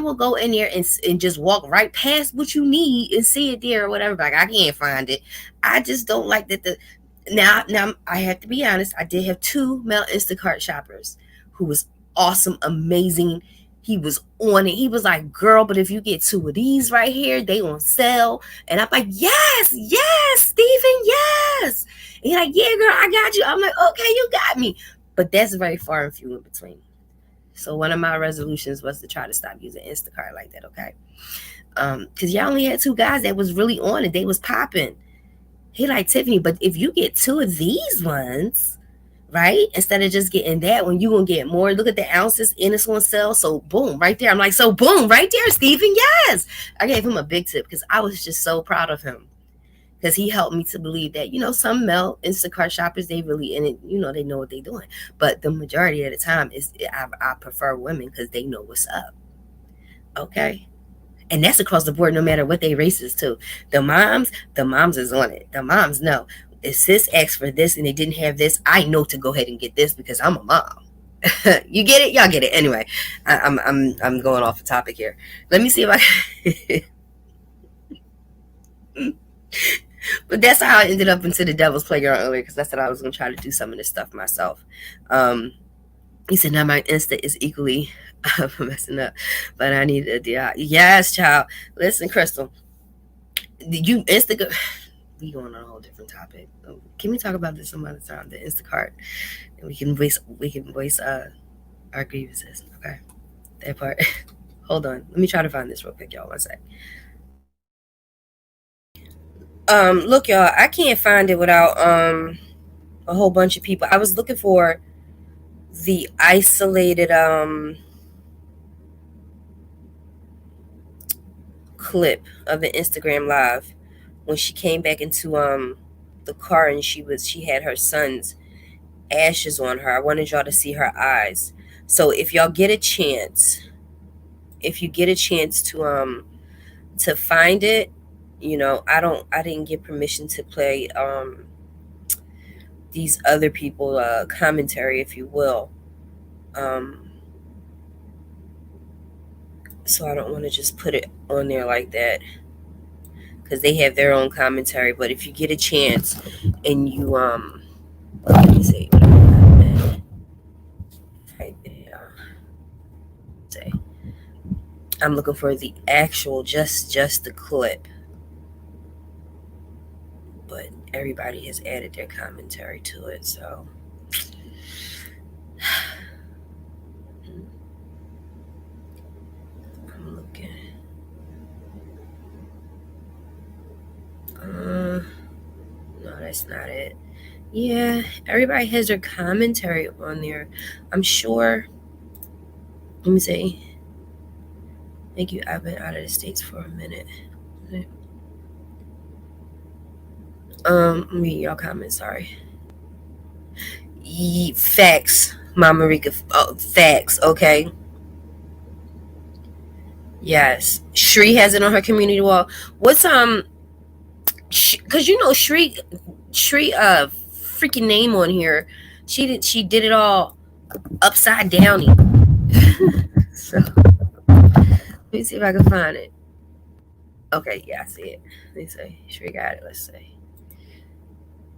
will go in there and just walk right past what you need and see it there or whatever. Like, I can't find it. I just don't like that. Now I have to be honest. I did have 2 male Instacart shoppers who was awesome, amazing. He was on it. He was like, girl, but if you get 2 of these right here, they on sale. And I'm like, yes, Steven, yes. And he's like, yeah, girl, I got you. I'm like, okay, you got me. But that's very far and few in between. So one of my resolutions was to try to stop using Instacart like that, okay? Because y'all only had 2 guys that was really on it. They was popping. He like, Tiffany, but if you get 2 of these ones, right, instead of just getting that one, you gonna get more. Look at the ounces in this one sell. So boom, right there. I'm like, so boom, right there, Steven, yes. I gave him a big tip, because I was just so proud of him, because he helped me to believe that, some male Instacart shoppers, they really in it, they know what they're doing. But the majority of the time, I prefer women, because they know what's up. Okay. And that's across the board, no matter what they race is too. The moms is on it. The moms know. If sis asked for this and they didn't have this, I know to go ahead and get this because I'm a mom. You get it? Y'all get it. Anyway, I'm going off the topic here. Let me see if I but that's how I ended up into the devil's playground earlier because I said I was gonna try to do some of this stuff myself. He said now my Insta is equally messing up, but I need a yes, child. Listen, Crystal, you Insta. We going on a whole different topic. Can we talk about this some other time? The Instacart, and we can voice our grievances. Okay, that part. Hold on, let me try to find this real quick, y'all. One sec. Look, y'all, I can't find it without a whole bunch of people. I was looking for the isolated clip of the Instagram live when she came back into the car and she had her son's ashes on her. I wanted y'all to see her eyes. So if y'all get a chance, if you get a chance to find it, I didn't get permission to play these other people commentary, if you will. So I don't want to just put it on there like that because they have their own commentary. But if you get a chance and you let me see, right there. Say, I'm looking for the actual just the clip, but everybody has added their commentary to it, so. I'm looking. No, that's not it. Yeah, everybody has their commentary on there. I'm sure. Let me see. Thank you. I've been out of the States for a minute. Read y'all comments. Sorry. Facts, Mama Rika. Oh, facts. Okay. Yes, Shri has it on her community wall. What's because Shri freaking name on here. She did it all upside down. So let me see if I can find it. Okay, yeah, I see it. Let me see. Shri got it. Let's see.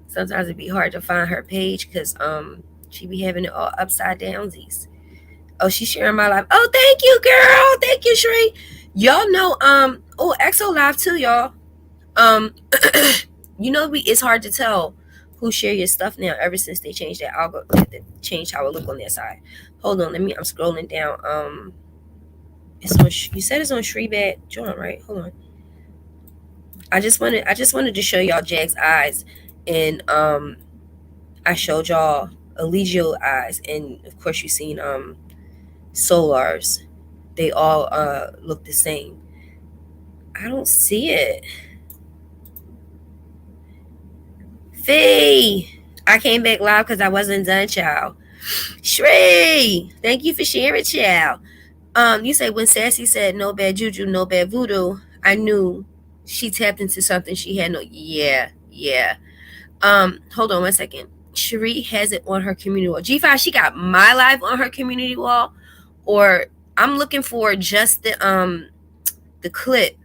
Sometimes it'd be hard to find her page because she be having it all upside downsies. Oh, she's sharing my life. Oh, thank you, girl. Thank you, Shri. Y'all know oh, EXO live too, y'all. It's hard to tell who share your stuff now ever since they changed that algorithm, they changed how it look on their side. Hold on, I'm scrolling down. It's on. You said it's on Shrebad John, right? Hold on. I just wanted to show y'all Jag's eyes, and I showed y'all Eligio eyes, and of course you seen Solar's. They all look the same. I don't see it. Fee, I came back live because I wasn't done, child. Shree, thank you for sharing, child. You say when Sassy said no bad juju, no bad voodoo, I knew she tapped into something she had no. Yeah. Hold on one second. Cherie has it on her community wall. G5, she got my live on her community wall, or I'm looking for just the clip.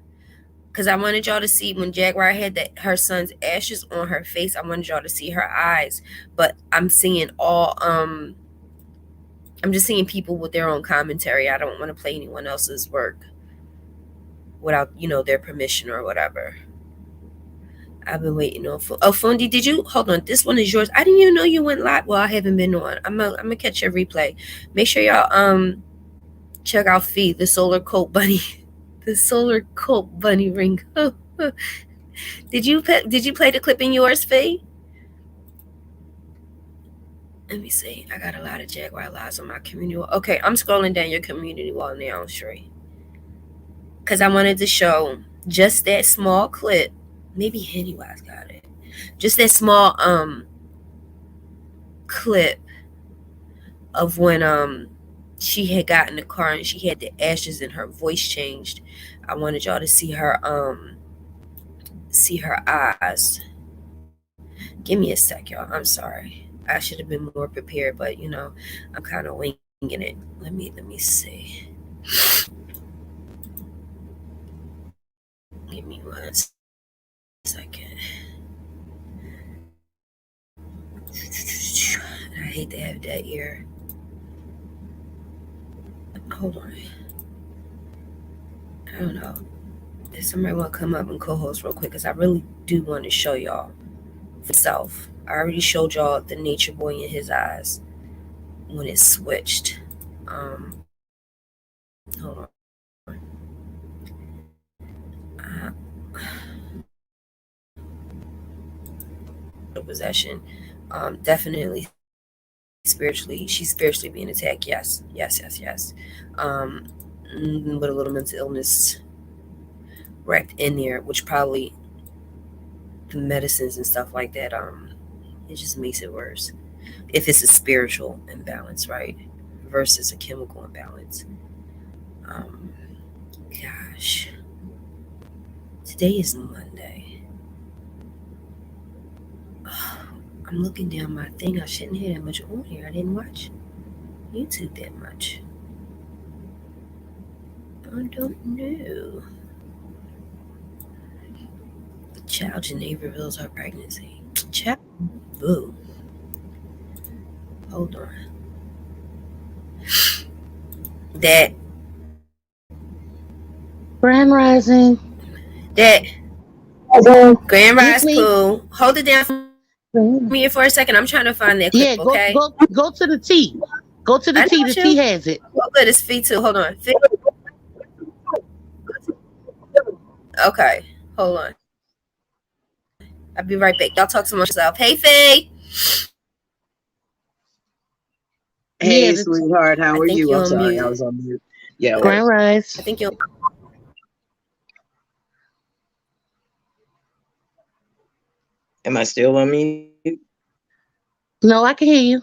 Because I wanted y'all to see when Jaguar had her son's ashes on her face. I wanted y'all to see her eyes. But I'm seeing I'm just seeing people with their own commentary. I don't want to play anyone else's work without, their permission or whatever. I've been waiting on Fundi, did you hold on? This one is yours. I didn't even know you went live. Well, I haven't been on. I'm gonna catch your replay. Make sure y'all check out Fee, the solar coat bunny. The solar coat bunny ring. Did you play the clip in yours, Faye? Let me see. I got a lot of Jaguar lives on my community wall. Okay, I'm scrolling down your community wall now, Sheree. Because I wanted to show just that small clip. Maybe Hennywise got it. Just that small clip of when she had got in the car and she had the ashes and her voice changed. I wanted y'all to see her eyes. Give me a sec, y'all. I'm sorry. I should have been more prepared, but I'm kind of winging it. Let me see. Give me 1 second. I hate to have that ear. Hold on. I don't know. If somebody want to come up and co-host real quick, because I really do want to show y'all for self. I already showed y'all the nature boy in his eyes when it switched. Hold on. Uh, possession. Definitely spiritually, she's spiritually being attacked. Yes. With a little mental illness wrapped in there, which probably the medicines and stuff like that, it just makes it worse. If it's a spiritual imbalance, right, versus a chemical imbalance. Um, Gosh, today is Monday. I'm looking down my thing. I shouldn't have that much on here. I didn't watch YouTube that much. I don't know. Child Geneva reveals her pregnancy. Child, boo. Hold on. That Grand Rising. that Grand It's Rise me. Pooh. Hold it down for me for a second. I'm trying to find that clip. Okay. Yeah, go to the T. Go to I the know T. The you. T has it. Oh, good. It's Fee too. Hold on. Fee. Okay. Hold on. I'll be right back. Y'all talk some more yourself. Hey, Fee. Yeah, Hey, sweetheart, I how are think you? you're I'm on sorry, I mute. was on mute. Yeah, I, Grand Rise. I think you're. am I still on mute? No, I can hear you.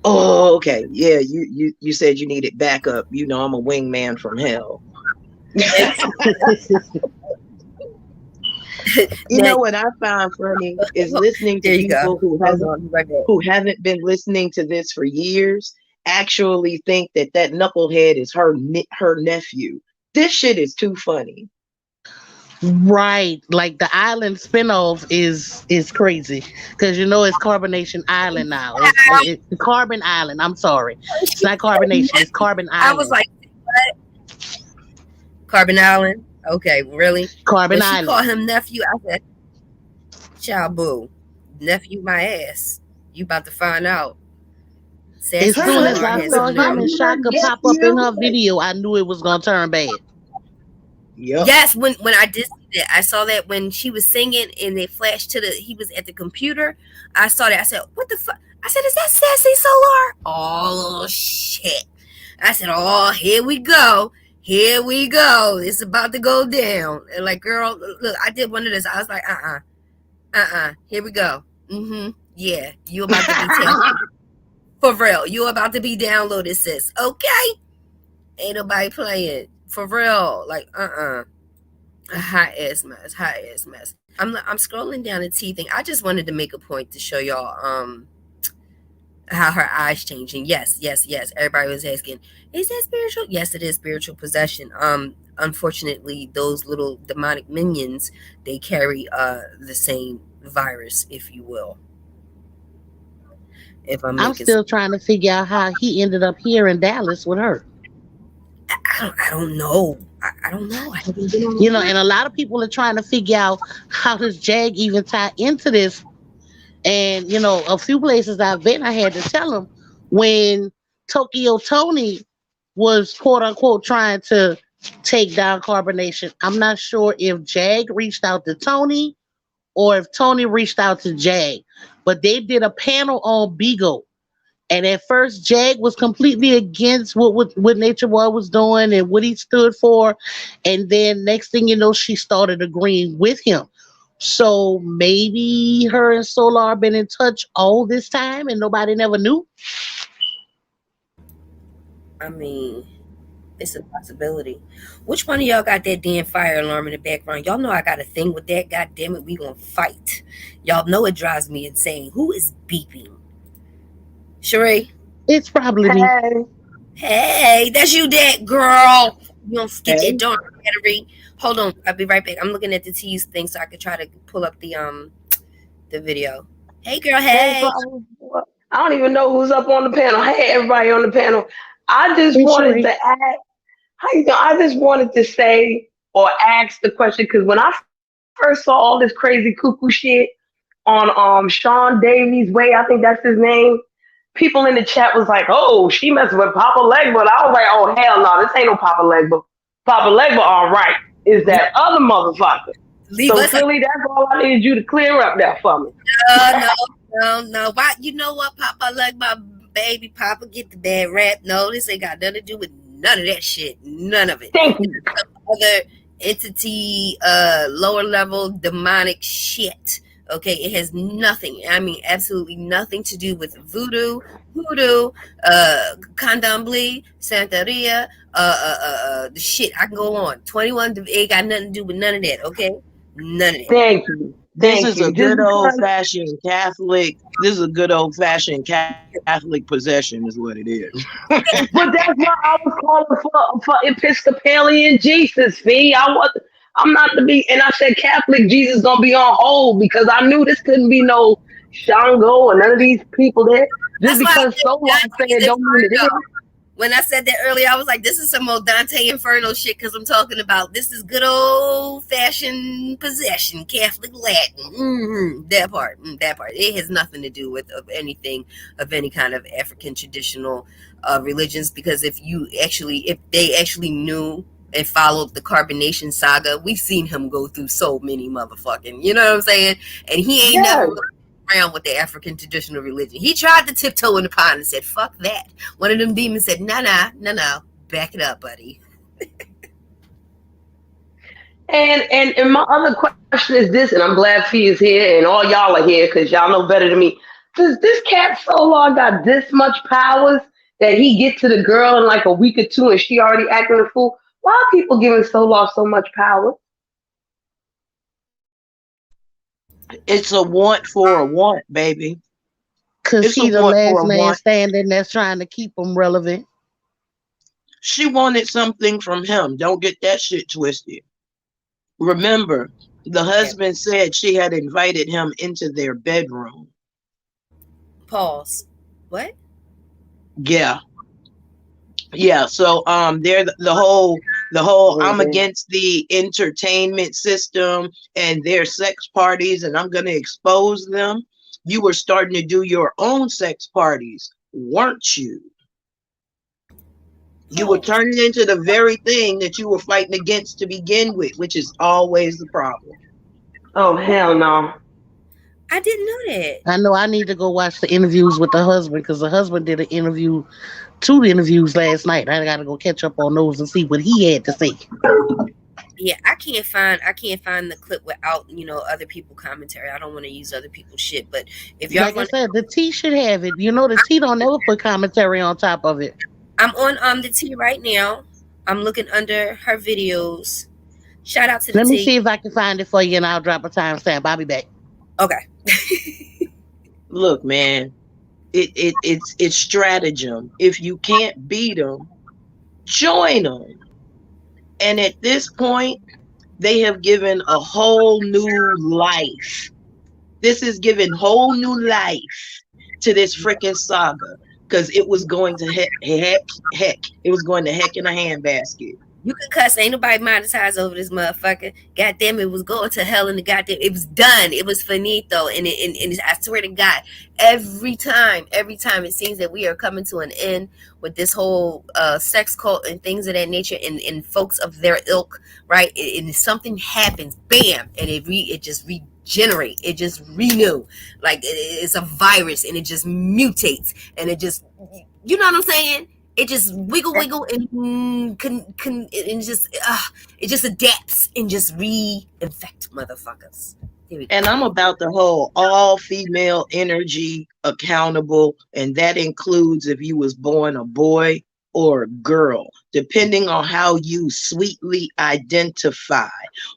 Okay. Yeah, you said you needed backup. You know, I'm a wingman from hell. You Now, know what I found funny is listening to there you go. people who Hold hasn't on. Be right back. who haven't been listening to this for years actually think that that knucklehead is her nephew. This shit is too funny. Right, like the island spinoff is crazy because it's Carbonation Island now. It's Carbon Island. I'm sorry, it's not Carbonation. It's Carbon I was Island. like, what? Carbon Island? Okay, really? When Carbon she Island. called him nephew, I said, child boo. Nephew my ass. You about to find out. As Sassy soon Her as Solar I had saw something to him do. and her Shaka pop up in nephew. her video, I knew it was gonna turn bad. Yep. Yes, when I did see that, I saw that when she was singing and they flashed to he was at the computer. I saw that. I said, what the fuck? I said, is that Sassy Solar? Oh, shit. I said, oh, here we go. Here we go. It's about to go down. And like, girl, look, I did one of this. I was like, here we go. Yeah, you about to be tapped. For real. You about to be downloaded, sis. Okay? Ain't nobody playing. For real. Like, a hot ass mess. Hot ass mess. I'm scrolling down the T thing. I just wanted to make a point to show y'all how her eyes changing. Yes. Everybody was asking, is that spiritual? Yes, it is spiritual possession. Unfortunately, those little demonic minions, they carry the same virus, if you will. If I'm I'm making sense. still trying to figure out how he ended up here in Dallas with her. I don't know. I don't know. I haven't been on the And a lot of people are trying to figure out how does Jag even tie into this. And a few places I've been, I had to tell them when Tokyo Tony was quote unquote trying to take down carbonation. I'm not sure if Jag reached out to Tony or if Tony reached out to Jag, but they did a panel on Beagle. And at first, Jag was completely against what Nature Boy was doing and what he stood for. And then next thing you know, she started agreeing with him. So maybe her and Solar been in touch all this time and nobody never knew. I mean, it's a possibility. Which one of y'all got that damn fire alarm in the background? Y'all know I got a thing with that. God damn it, we gonna fight. Y'all know it drives me insane. Who is beeping? Sheree? It's probably me. Hey, Hey, that's you, that girl. You don't get that hey, darn battery. Hold on, I'll be right back. I'm looking at the tease thing so I could try to pull up the video. Hey, girl. hey, Hey. problem. I don't even know who's up on the panel. Hey, everybody on the panel. I just It's wanted to Sheree. ask, how you doing? I just wanted to say or ask the question because when I first saw all this crazy cuckoo shit on Sean Davies' way, I think that's his name. People in the chat was like, "Oh, she messing with Papa Legba." And I was like, "Oh hell no, this ain't no Papa Legba. Papa Legba, all right, is that other motherfucker." Leave So us Philly, that's all I needed you to clear up that for me. no, no. Why? You know what, Papa? Like my baby Papa get the bad rap. No, this ain't got nothing to do with none of that shit. None of it. Thank This you. is some other entity, lower level demonic shit. Okay, it has nothing. I mean, absolutely nothing to do with hoodoo, candomblé, santeria, the shit. I can go on. 21. It ain't got nothing to do with none of that. Okay, none of that. Thank you. This Thank is a you. Just good old because fashioned Catholic. This is a good old fashioned Catholic possession, is what it is. but that's why I was calling for Episcopalian Jesus, fee. I'm not to be and I said Catholic Jesus gonna be on hold because I knew this couldn't be no Shango or none of these people there. Just That's why I because said Solar said Dante's don't mean it is. Inferno. When I said that earlier, I was like, this is some old Dante Inferno shit because I'm talking about this is good old fashioned possession, Catholic Latin. That part. That part. It has nothing to do with of anything of any kind of African traditional religions because if they actually knew and followed the carbonation saga, we've seen him go through so many motherfucking, you know what I'm saying? And he ain't never Yes. really around with the African traditional religion. He tried to tiptoe in the pond and said, fuck that. One of them demons said, no, no, no, no. Back it up, buddy. And my other question is this, and I'm glad Fee is here and all y'all are here because y'all know better than me. Does this cat Solar got this much powers that he get to the girl in like a week or two and she already acting a fool? Why are people giving Solar so much power? It's a want for a want, baby. Cause It's a he the want for last a man want. standing that's trying to keep him relevant. She wanted something from him. Don't get that shit twisted. Remember, the Yeah. husband said she had invited him into their bedroom. Pause. What? Yeah. Yeah, so they're the whole Oh, I'm damn. against the entertainment system and their sex parties and I'm going to expose them. You were starting to do your own sex parties, weren't you? You were Pause. turning into the very thing that you were fighting against to begin with, which is always the problem. Oh, hell no. I didn't know that. I know I need to go watch the interviews with the husband because the husband did an interview, two interviews last night. I got to go catch up on those and see what he had to say. Yeah, I can't find the clip without, other people commentary. I don't want to use other people's shit, but if y'all Like I gonna said, the T should have it. You know, the T don't never put commentary on top of it. I'm on the T right now. I'm looking under her videos. Shout out to the Let me T. see if I can find it for you and I'll drop a timestamp. I'll be back. Okay. Look, man, it's stratagem. If you can't beat them, join them. And at this point, they have given a whole new life. This is giving whole new life to this freaking saga because it was going to heck, it was going to heck in a handbasket. You can cuss. Ain't nobody monetized over this motherfucker. Goddamn, it was going to hell in the goddamn. It was done. It was finito. And I swear to God, every time it seems that we are coming to an end with this whole sex cult and things of that nature and folks of their ilk, right? And something happens, bam, and it just regenerate. It just renew. Like it's a virus and it just mutates and it just, you know what I'm saying? It just wiggle and and it just adapts and just reinfect motherfuckers. Here we go. And I'm about the whole all female energy accountable, and that includes if you was born a boy or girl, depending on how you sweetly identify.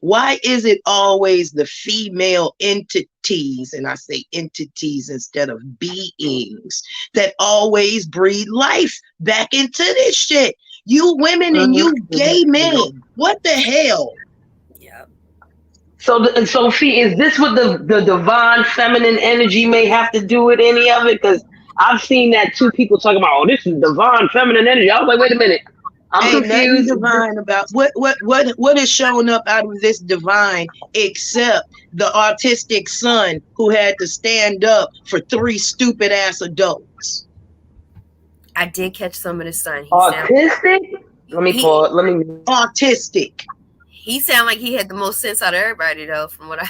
Why is it always the female entities, and I say entities instead of beings, that always breathe life back into this shit? You women and you gay men, what the hell? Yep. So, Fee, is this what the divine feminine energy may have to do with any of it? Because I've seen that too. People talking about, oh, this is divine feminine energy. I was like, wait a minute, I'm Ain't nothing confused. divine about what is showing up out of this divine except the autistic son who had to stand up for three stupid ass adults. I did catch some of the sun. Autistic? Let me he pause. Let me. Autistic. he sounded like he had the most sense out of everybody though, from what I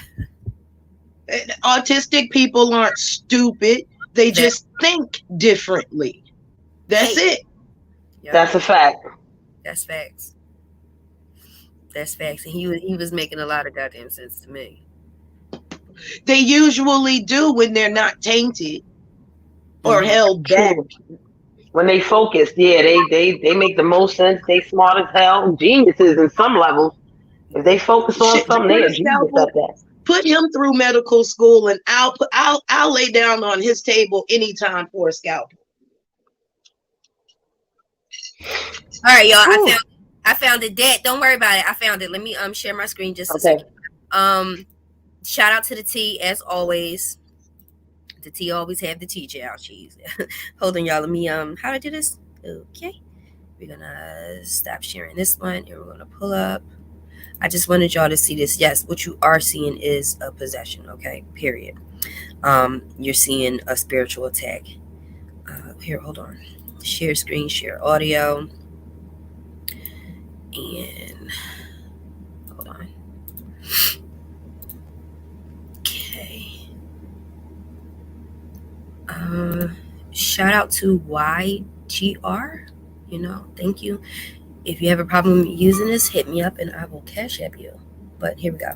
Autistic people aren't stupid. They just think differently. That's it. Yep. That's a fact. That's facts. That's facts. And he was making a lot of goddamn sense to me. They usually do when they're not tainted or held back. True. When they focus, yeah, they make the most sense. They smart as hell, geniuses in some levels. If they focus on Shit, something, they are genius at that. put him through medical school, and I'll lay down on his table anytime for a scalpel. All right, y'all. I found it. Dad, don't worry about it. I found it. Let me share my screen just a second. Shout out to the T as always. The T always have the teacher out. Cheese. Hold on, y'all. Let me how do I do this? Okay. We're gonna stop sharing this one and we're gonna pull up. I just wanted y'all to see this. Yes, what you are seeing is a possession, okay? Period. You're seeing a spiritual attack. Here, hold on. Share screen, share audio. And hold on. Okay. Shout out to YGR. Thank you. If you have a problem using this, hit me up and I will cash app you. But here we go.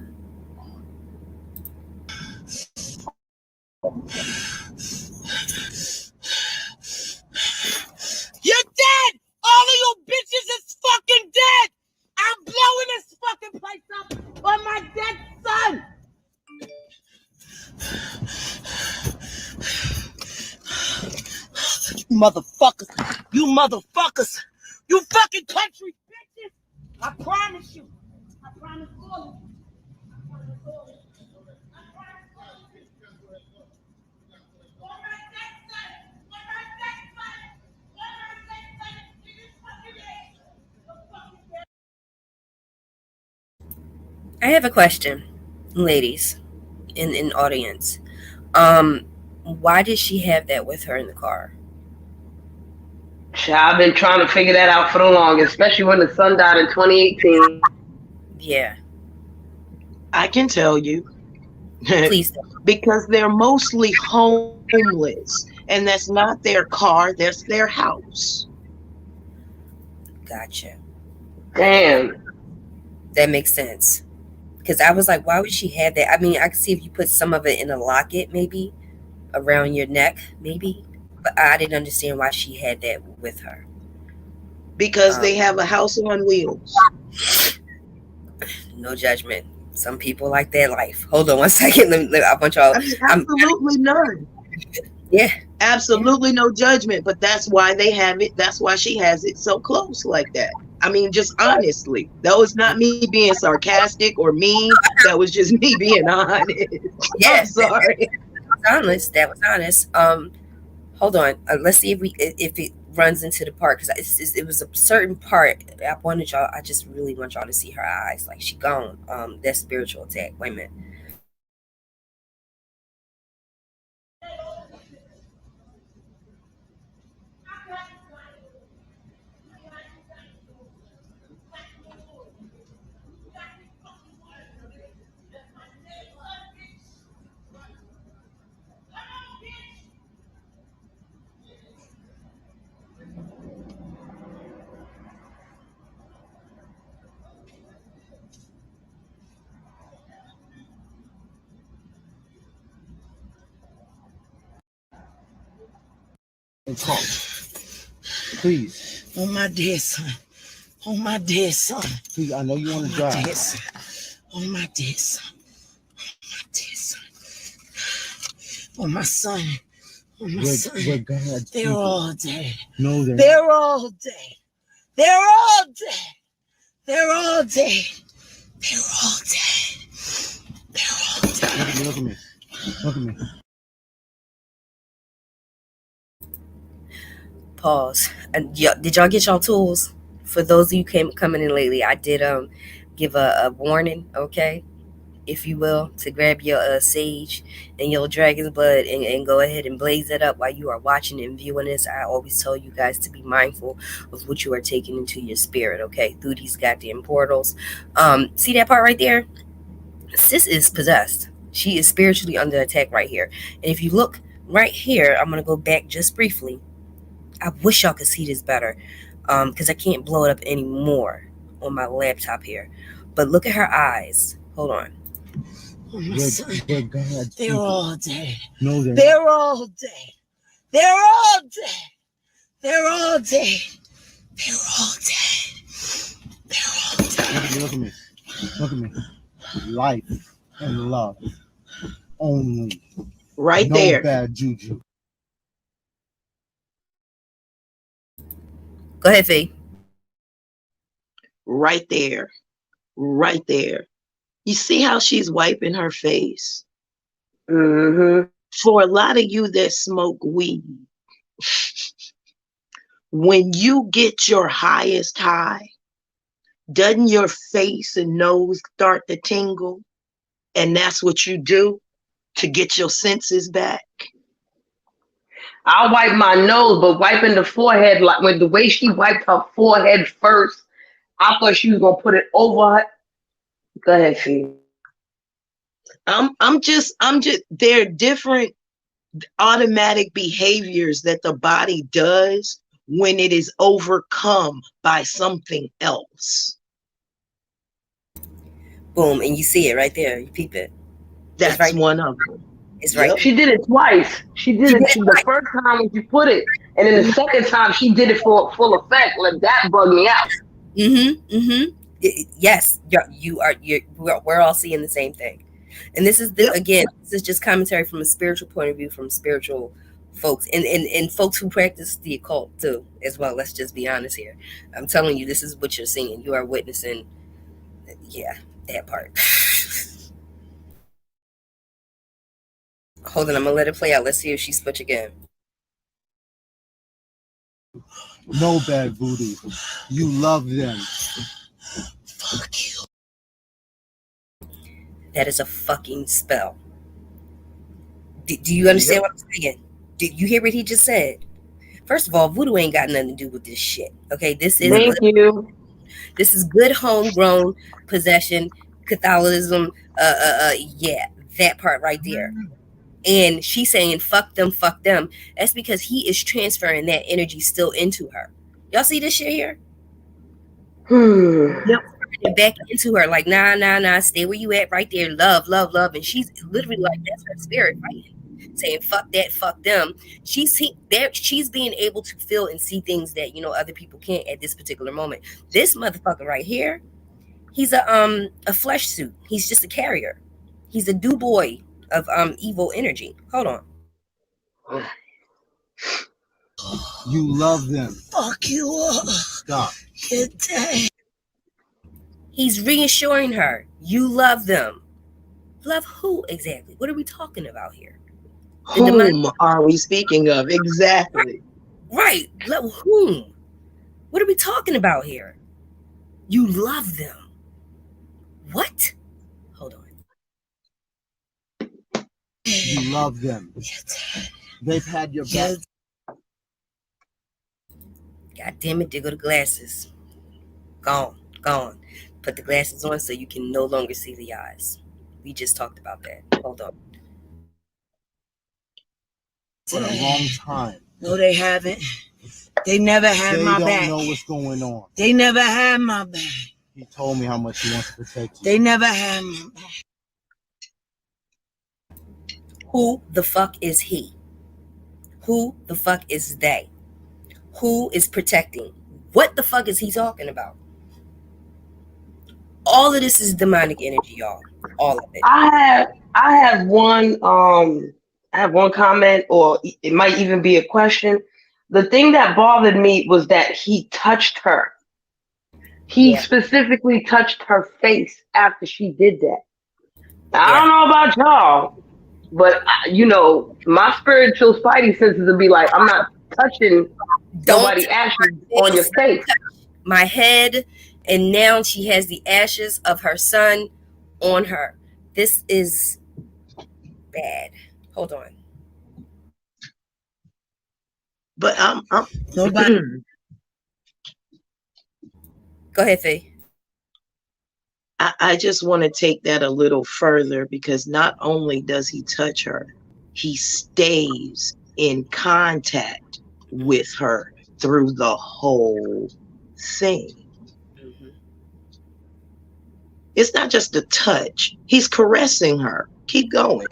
You're dead! All of you bitches is fucking dead! I'm blowing this fucking place up on my dead son! You motherfuckers! You motherfuckers! You fucking country bitches! I promise you! I promise all of you! I have a question, ladies, in audience. Why did she have that with her in the car? I've been trying to figure that out for the longest, especially when the son died in 2018. Yeah. I can tell you. Please. Because they're mostly homeless, and that's not their car, that's their house. Gotcha. Damn. That makes sense. Because I was like, why would she have that? I mean, I could see if you put some of it in a locket, maybe around your neck, maybe. But I didn't understand why she had that with her. Because they have a house on wheels. No judgment. Some people like their life. Hold on one second. I want y'all. I mean, absolutely none. Yeah. Absolutely no judgment. But that's why they have it. That's why she has it so close like that. I mean, just honestly. That was not me being sarcastic or mean. That was just me being honest. Yeah. I'm sorry. That was honest. Hold on. Let's see if it runs into the part, because it was a certain part I just really want y'all to see her eyes, like she gone. That spiritual attack. Wait a minute. Please. On my dead son. On my dead son. Please, I know you want to On my drive. dead son. On my dead son. On my dead son. On my son. On my son. We're God's They're people. all dead. No, They're all dead. They're all dead. They're all dead. They're all dead. They're all dead. Look at me. Look at me. Pause. And did y'all get y'all tools? For those of you coming in lately, I did give a warning, okay, if you will, to grab your sage and your dragon's blood and go ahead and blaze it up while you are watching and viewing this. I always tell you guys to be mindful of what you are taking into your spirit, okay, through these goddamn portals. See that part right there? Sis is possessed. She is spiritually under attack right here. And if you look right here, I'm gonna go back just briefly. I wish y'all could see this better, because I can't blow it up anymore on my laptop here. But look at her eyes. Hold on. We're God's They're people. all dead. No, They're all dead. They're all dead. They're all dead. They're all dead. They're all dead. Look at me. Look at me. Life and love only. Right No there. bad juju. Go ahead, Faye. Right there. Right there. You see how she's wiping her face? Mm-hmm. For a lot of you that smoke weed, when you get your highest high, doesn't your face and nose start to tingle? And that's what you do to get your senses back? I wipe my nose, but wiping the forehead, like when the way she wiped her forehead first, I thought she was gonna put it over her. Go ahead, Fee. I'm just, there are different automatic behaviors that the body does when it is overcome by something else. Boom, and you see it right there. You peep it. That's right. one of them. It's right. She did it twice. She did it the first time when she put it, and then the second time she did it for full effect. Like that bugged me out. Yes, we're all seeing the same thing, and this is again, this is just commentary from a spiritual point of view, from spiritual folks and folks who practice the occult too, as well. Let's just be honest here. I'm telling you, this is what you're seeing. You are witnessing, that part. Hold on, I'm gonna let it play out. Let's see if she switch again. No bad voodoo. You love them. Fuck you. That is a fucking spell. Do you understand what I'm saying? Did you hear what he just said? First of all, voodoo ain't got nothing to do with this shit. Okay, this is Thank you. This is good homegrown possession, Catholicism. That part right there. And she's saying, fuck them, fuck them. That's because he is transferring that energy still into her. Y'all see this shit here? Back into her, like, nah, stay where you at right there. Love. And she's literally like, that's her spirit fighting, saying, fuck that, fuck them. She's being able to feel and see things that, other people can't at this particular moment. This motherfucker right here, he's a flesh suit. He's just a carrier. He's a do boy of evil energy. Hold on. You love them. Fuck you up. Stop. Get dead. He's reassuring her, you love them. Love who exactly? What are we talking about here? Whom are we speaking of? Exactly. Right. Love whom? What are we talking about here? You love them. What? Hold on. You love them. They've had your back. God damn it, there go the glasses. Gone. Put the glasses on so you can no longer see the eyes. We just talked about that. Hold on. For a long time. No, they haven't. They never had my back. They don't know what's going on. They never had my back. He told me how much he wants to protect you. They never had my back. Who the fuck is he? Who the fuck is they? Who is protecting What the fuck is he talking about? All of this is demonic energy, y'all. All of it. I have one comment, or it might even be a question. The thing that bothered me was that he touched her. He Yeah. specifically touched her face after she did that. Now, I Yeah. don't know about y'all, but my spiritual spidey senses would be like, I'm not touching Don't nobody touch ashes my on your face, face. my head, and now she has the ashes of her son on her. This is bad. Hold on. But Nobody. Go ahead, Faye. I just want to take that a little further, because not only does he touch her, he stays in contact with her through the whole thing. Mm-hmm. It's not just a touch, he's caressing her. Keep going.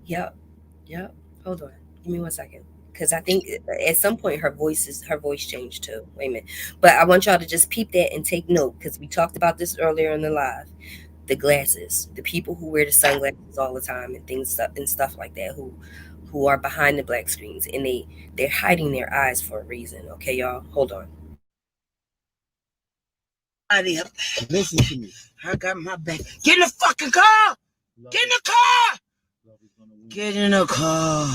Yep. Yep. Hold on. Give me 1 second. Because I think at some point her voice changed too. Wait a minute. But I want y'all to just peep that and take note, because we talked about this earlier in the live. The glasses, the people who wear the sunglasses all the time and stuff like that, who are behind the black screens, and they're hiding their eyes for a reason. Okay, y'all, hold on. Listen to me. I got my back. Get in the fucking car. Get in the car. Get in the car.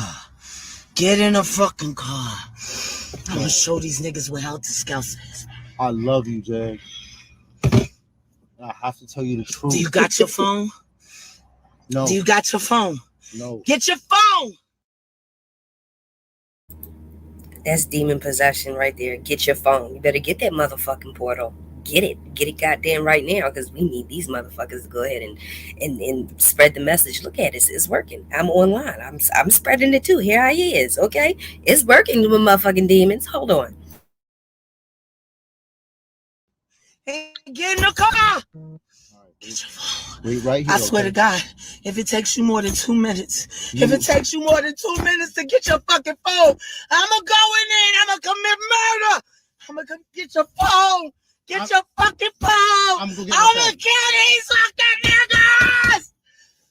Get in the fucking car. I'm gonna show these niggas what Helter Skelter is. I love you, Jag. I have to tell you the truth. Do you got your phone? No. Do you got your phone? No. Get your phone. That's demon possession right there. Get your phone. You better get that motherfucking portal. Get it goddamn right now, because we need these motherfuckers to go ahead and spread the message. Look at it, it's working. I'm online. I'm spreading it too. Here I is. Okay, it's working with motherfucking demons. Hold on. Hey, get in the car. Wait right here. I swear to God, if it takes you more than 2 minutes, if it takes you more than 2 minutes to get your fucking phone, I'ma go in there and I'ma commit murder. I'ma come get your phone. Get your fucking phone. I'm gonna I'ma kill these fucking niggas.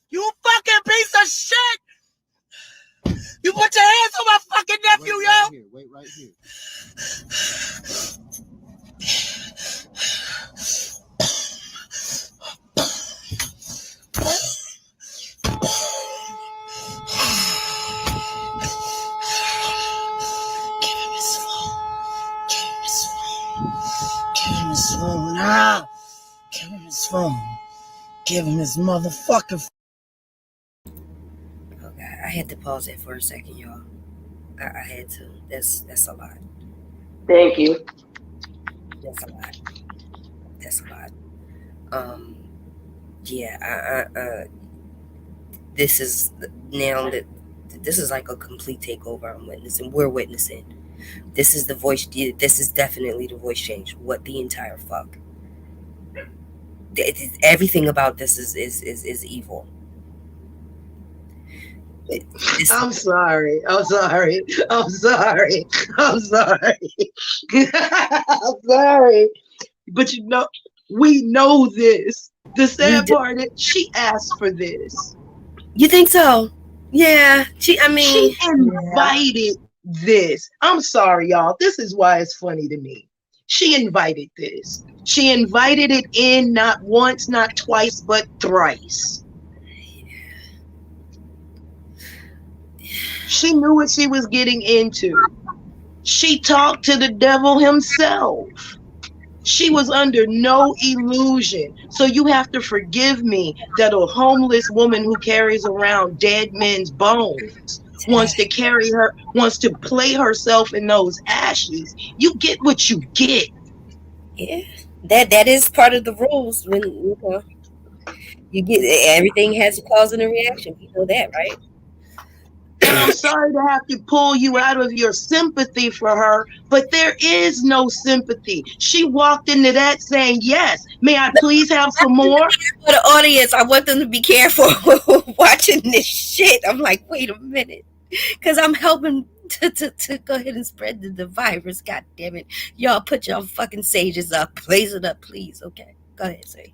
You fucking piece of shit. You put your hands on my fucking nephew, yo. Wait right here. Now, give him his phone. Give him his motherfucking phone. Okay, I had to pause it for a second, y'all. I had to. That's a lot. Thank you. That's a lot. That's a lot. Yeah. This is now that this is like a complete takeover. I'm witnessing. We're witnessing. This is the voice. This is definitely the voice change. What the entire fuck? Everything about this is evil. I'm sorry. I'm sorry. I'm sorry. I'm sorry. I'm sorry. But we know this. The sad part is she asked for this. You think so? Yeah. She invited this. I'm sorry, y'all. This is why it's funny to me. She invited this. She invited it in not once, not twice, but thrice. She knew what she was getting into. She talked to the devil himself. She was under no illusion. So you have to forgive me that a homeless woman who carries around dead men's bones wants to play herself in those ashes. You get what you get. Yeah, that is part of the rules. When you get everything has a cause and a reaction. You know that, right? And I'm sorry to have to pull you out of your sympathy for her, but there is no sympathy. She walked into that saying, yes, may I please have some more? For the audience, I want them to be careful watching this shit. I'm like, wait a minute. Because I'm helping to go ahead and spread the virus. God damn it. Y'all put y'all fucking sages up. Blaze it up, please. Okay. Go ahead, say.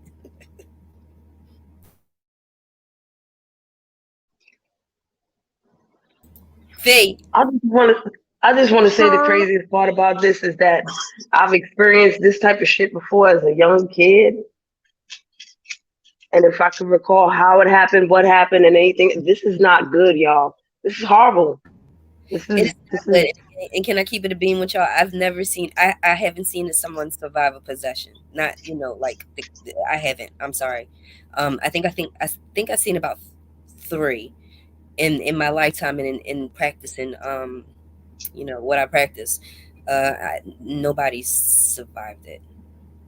Faye. I just want to. I just want to say the craziest part about this is that I've experienced this type of shit before as a young kid, and if I can recall how it happened, what happened, and anything, this is not good, y'all. This is horrible. This It is is this not good. is. And can I keep it a beam with y'all? I've never seen, I haven't seen someone survive a possession. Not, like, I haven't. I'm sorry. I think I've seen about three in my lifetime, and in practicing, what I practice. Nobody survived it.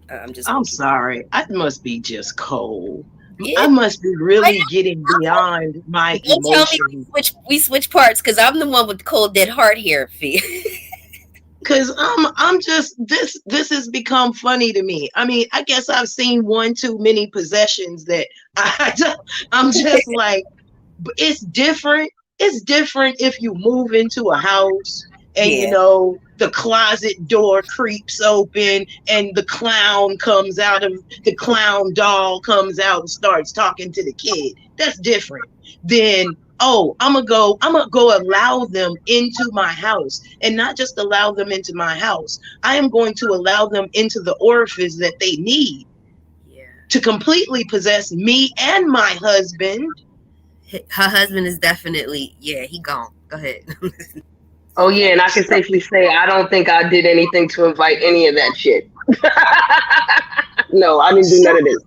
I'm just I'm gonna keep. sorry. I must be just cold. Yeah. I must be I really know. getting beyond my Don't tell me emotions. we switch parts, because I'm the one with the cold dead heart here, Fee. Cause I'm just this has become funny to me. I mean, I guess I've seen one too many possessions that I'm just like, it's different. It's different if you move into a house and Yeah. the closet door creeps open and the clown doll comes out and starts talking to the kid. That's different than, oh, I'm gonna go allow them into my house, and not just allow them into my house. I am going to allow them into the orifice that they need Yeah. to completely possess me and my husband. Her husband is definitely, yeah, he gone. Go ahead. Oh yeah, and I can safely say I don't think I did anything to invite any of that shit. No, I didn't do none So of this.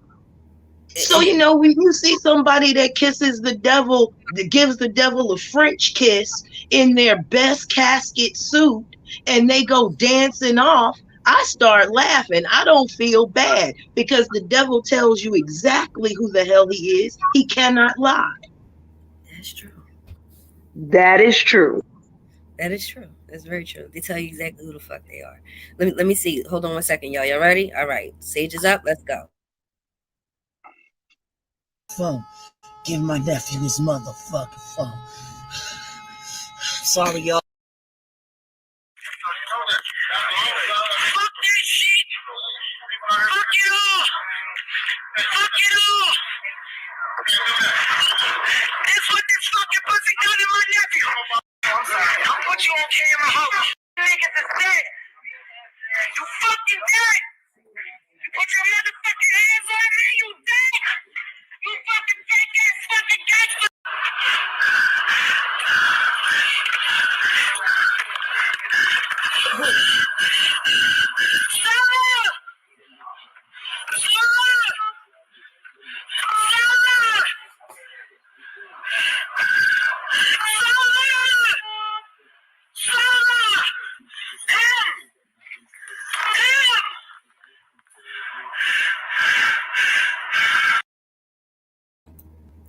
So, when you see somebody that kisses the devil, that gives the devil a French kiss in their best casket suit, and they go dancing off, I start laughing. I don't feel bad because the devil tells you exactly who the hell he is. He cannot lie. That's true. That is true. That is true. That's very true. They tell you exactly who the fuck they are. Let me see. Hold on one second, y'all. Y'all ready? All right. Sage is up. Let's go. Phone. Give my nephew his motherfucking phone. Sorry, y'all. Fuck that shit! Fuck it all! Fuck it all! That's what this fucking pussy done to my nephew! I'm sorry. I'll put you on camera. Niggas is dead! You fucking dead! You put your motherfucking hands on me, you dead! You fucking fake ass fucking gangster! Sarah! Sarah! Sarah! Sarah! Him! Him!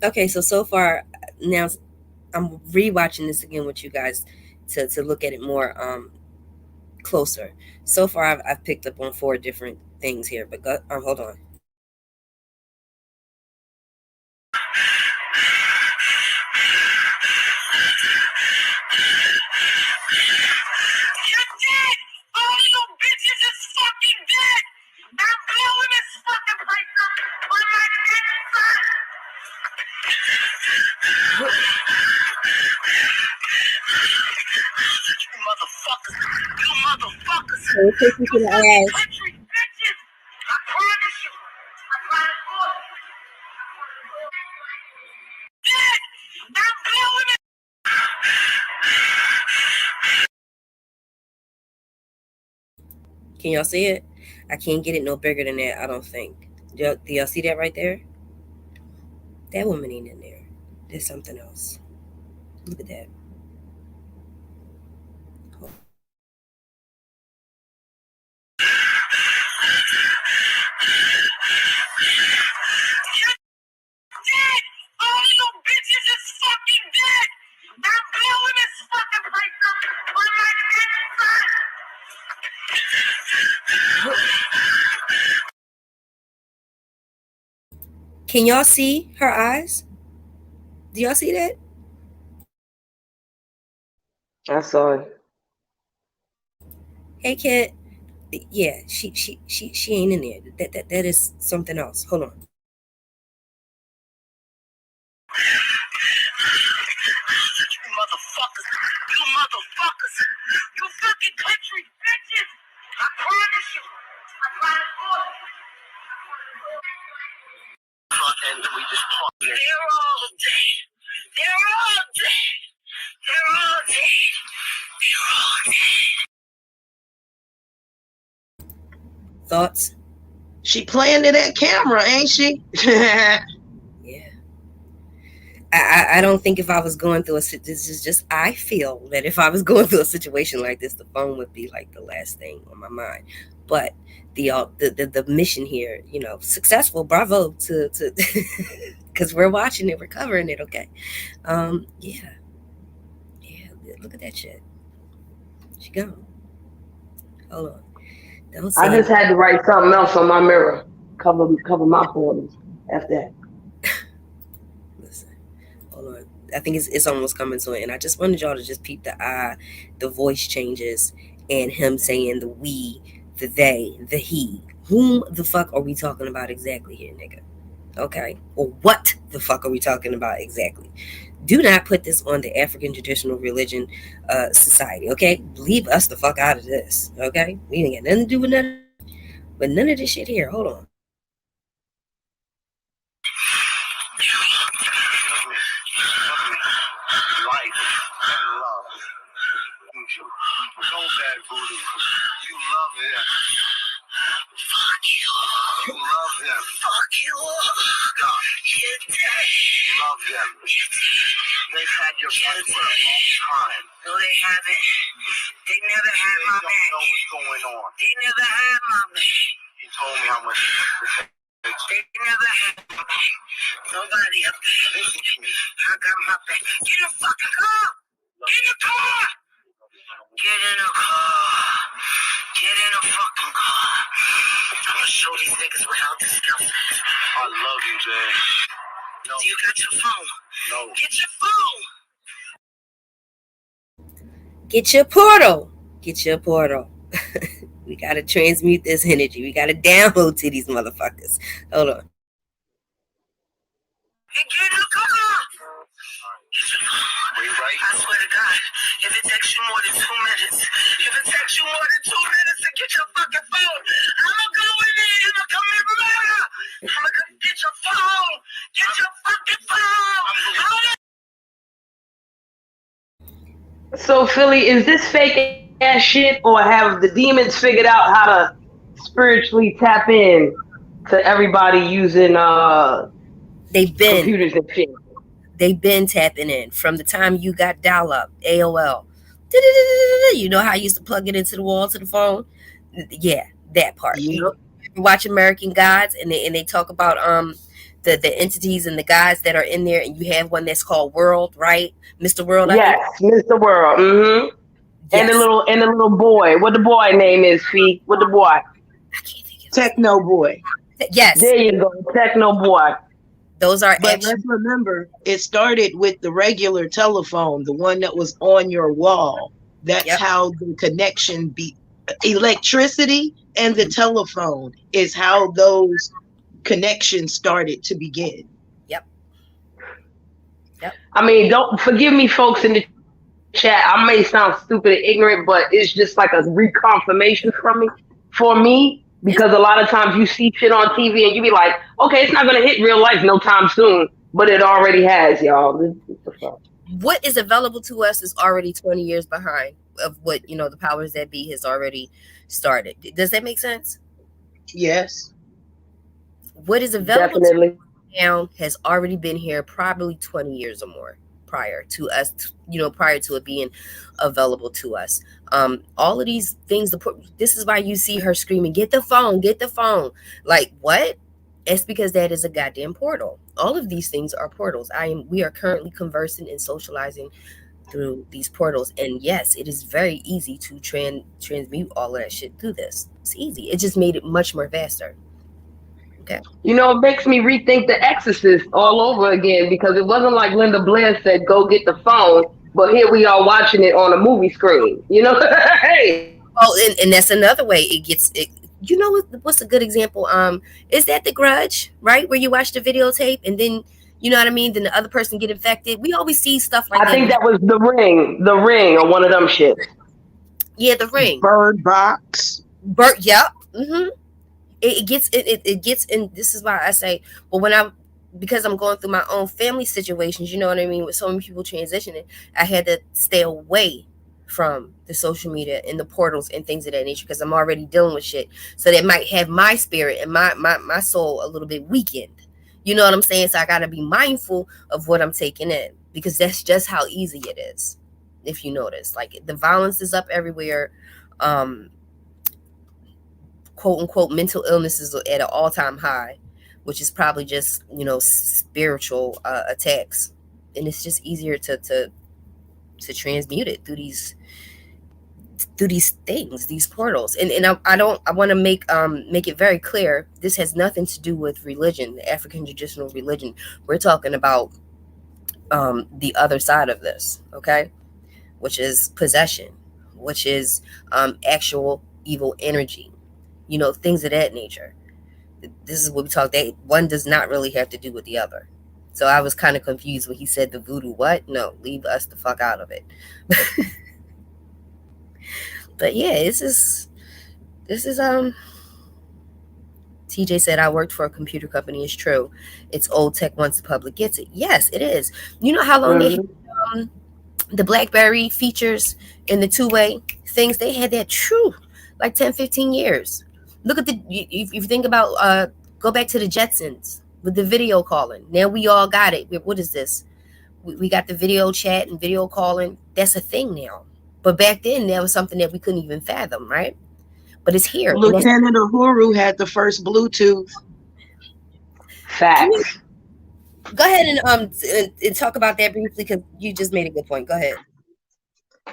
Okay, so far now I'm rewatching this again with you guys to look at it more closer. So far I've picked up on four different things here, but hold on. You're dead! All you bitches is fucking dead! I'm blowing this fucking place up on my dead son! You motherfuckers! You motherfuckers! So we'll take you You to the fucking eyes. country bitches! I promise you! I promise you! Dead! I'm blowing it! Can y'all see it? I can't get it no bigger than that, I don't think. Do y'all see that right there? That woman ain't in there. There's something else. Look at that. Dead! All you bitches is fucking dead! I'm blowing this fucking place up on my dead son! Can y'all see her eyes? Do y'all see that? I saw it. Hey, kid. Yeah, she ain't in there. That is something else. Hold on. You motherfuckers. You motherfuckers. You fucking country bitches. I promise you. I promise you. And we just talk. They're all dead. They're all dead. They're all dead. They're all dead. Thoughts? She playing to that camera, ain't she? Yeah. I don't think if I was going through this is just I feel that if I was going through a situation like this, the phone would be like the last thing on my mind. But the mission here, successful. Bravo to because we're watching it, we're covering it. Okay, yeah, yeah. Look at that shit. She gone. Hold on. Don't I say just had to write something else on my mirror. Cover my portals. After that. Listen. Hold on. I think it's almost coming to an end. I just wanted y'all to just peep the voice changes, and him saying the we, the they, the he. Whom the fuck are we talking about exactly here, nigga? Okay? Or what the fuck are we talking about exactly? Do not put this on the African Traditional Religion Society, okay? Leave us the fuck out of this, okay? We ain't got nothing to do with none of this shit here. Hold on. Life and love. So bad, Voodoo. You love him. Fuck you. You love him. Fuck you. God. You're dead. You love him. They've had your back for a long time. No, they haven't. They never had my back. They don't know what's going on. They never had my back. He told me how much they never had my back. Nobody up there. Listen to me. I got my back. Get in the fucking car. Get in the car. Get in the car. Get in the fucking car. I'm gonna show these niggas without disguise. I love you, Jay. No. Do you got your phone? No. Get your phone. Get your portal. Get your portal. We gotta transmute this energy. We gotta download to these motherfuckers. Hold on. And get in the car. Wait, right? I swear to God, if it takes you more than 2 minutes, if it takes you more than 2 minutes to get your fucking phone, I'ma go in there and I'ma commit murder. I'ma come get your phone. Get your fucking phone. So Philly, is this fake ass shit, or have the demons figured out how to spiritually tap in to everybody using They've been computers and shit? they've been tapping in from the time you got dial up, AOL. You know how I used to plug it into the wall to the phone? Yeah, that part. Yep. You watch American Gods and they talk about the entities and the gods that are in there, and you have one that's called World, right? Mr. World, I think. Yes, Mr. World. Mm-hmm. And Yes. the little boy. What the boy name is, Fee? What the boy? I can't think of Techno boy. it. Yes. There you go, Techno boy. Those are But actually let's remember, it started with the regular telephone, the one that was on your wall. That's Yep. how the connection be. Electricity and the telephone is how those connections started to begin. Yep. Yep. I mean, don't forgive me, folks in the chat. I may sound stupid and ignorant, but it's just like a reconfirmation for me, because a lot of times you see shit on TV and you be like, okay, it's not gonna hit real life no time soon, but it already has, y'all. This is the fuck. What is available to us is already 20 years behind of what the powers that be has already started. Does that make sense? Yes. What is available to Definitely. now has already been here probably 20 years or more prior to us, prior to it being available to us. All of these things, this is why you see her screaming, get the phone, get the phone. Like, what? It's because that is a goddamn portal. All of these things are portals. We are currently conversing and socializing through these portals. And yes, it is very easy to transmute all of that shit through this. It's easy. It just made it much more faster. Okay. It makes me rethink The Exorcist all over again, because it wasn't like Linda Blair said, go get the phone. but here we are watching it on a movie screen. You know, hey, Oh, and that's another way it gets it. You know what's a good example? Is that The Grudge, right? Where you watch the videotape and then you know what I mean. Then the other person get infected. We always see stuff like I that. think that was the ring, or one of them shits. Yeah, The Ring. Bird Box. Bert. Yep. It gets it gets and this is why I say, well, when I because I'm going through my own family situations, you know what I mean, with so many people transitioning, I had to stay away from the social media and the portals and things of that nature because I'm already dealing with shit. So that might have my spirit and my soul a little bit weakened. You know what I'm saying? So I gotta be mindful of what I'm taking in because that's just how easy it is. If you notice, like the violence is up everywhere. Um, quote unquote mental illness is at an all-time high, which is probably just spiritual attacks, and it's just easier to transmute it through these things, these portals. And I want to make it very clear, this has nothing to do with religion, the African traditional religion. We're talking about the other side of this, okay, which is possession, which is actual evil energy, things of that nature. This is what we talk, that one does not really have to do with the other. So I was kind of confused when he said the voodoo. What? No, leave us the fuck out of it. But yeah, this is TJ said I worked for a computer company. It's true. It's old tech once the public gets it. Yes, it is. You know how long they had, Hmm. the BlackBerry features and the two-way things, they had that true like 10, 15 years. Look at if you think about go back to the Jetsons with the video calling. Now we all got it. What is this? We got the video chat and video calling. That's a thing now. But back then that was something that we couldn't even fathom, right? But it's here. And that's, Lieutenant Uhuru had the first Bluetooth. can you Facts. go ahead and talk about that briefly because you just made a good point. Go ahead.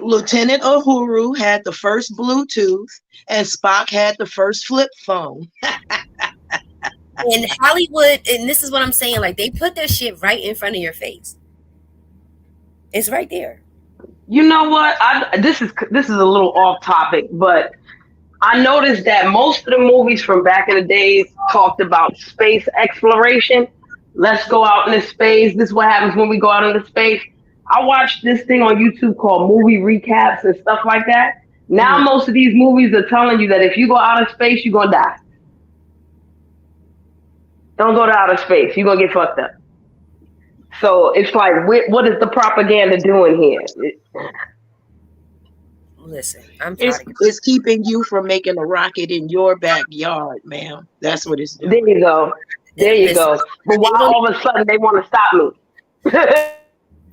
Lieutenant Uhuru had the first Bluetooth, and Spock had the first flip phone. In Hollywood, and this is what I'm saying, like they put their shit right in front of your face. It's right there. You know what? This is a little off topic, but I noticed that most of the movies from back in the days talked about space exploration. Let's go out into space. This is what happens when we go out into space. I watched this thing on YouTube called movie recaps and stuff like that. Now Mhm. most of these movies are telling you that if you go out of space, you're gonna die. Don't go to outer space. You're gonna get fucked up. So it's like, what is the propaganda doing here? Listen, I'm It's tired of it's keeping you from making a rocket in your backyard, ma'am. That's what it's There doing. you go. There you listen. go. But why They don't all of a sudden they want to stop me?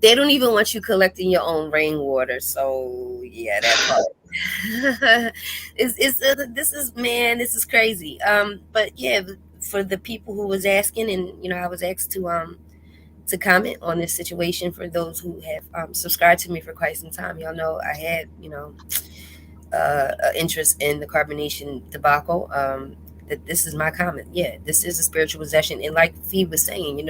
they don't even want you collecting your own rainwater. So yeah, that part. This is, man, this is crazy. But yeah, for the people who was asking, and I was asked to comment on this situation. For those who have subscribed to me for quite some time, y'all know I had interest in the carbonation debacle. That this is my comment. Yeah, this is a spiritual possession, and like Fee was saying,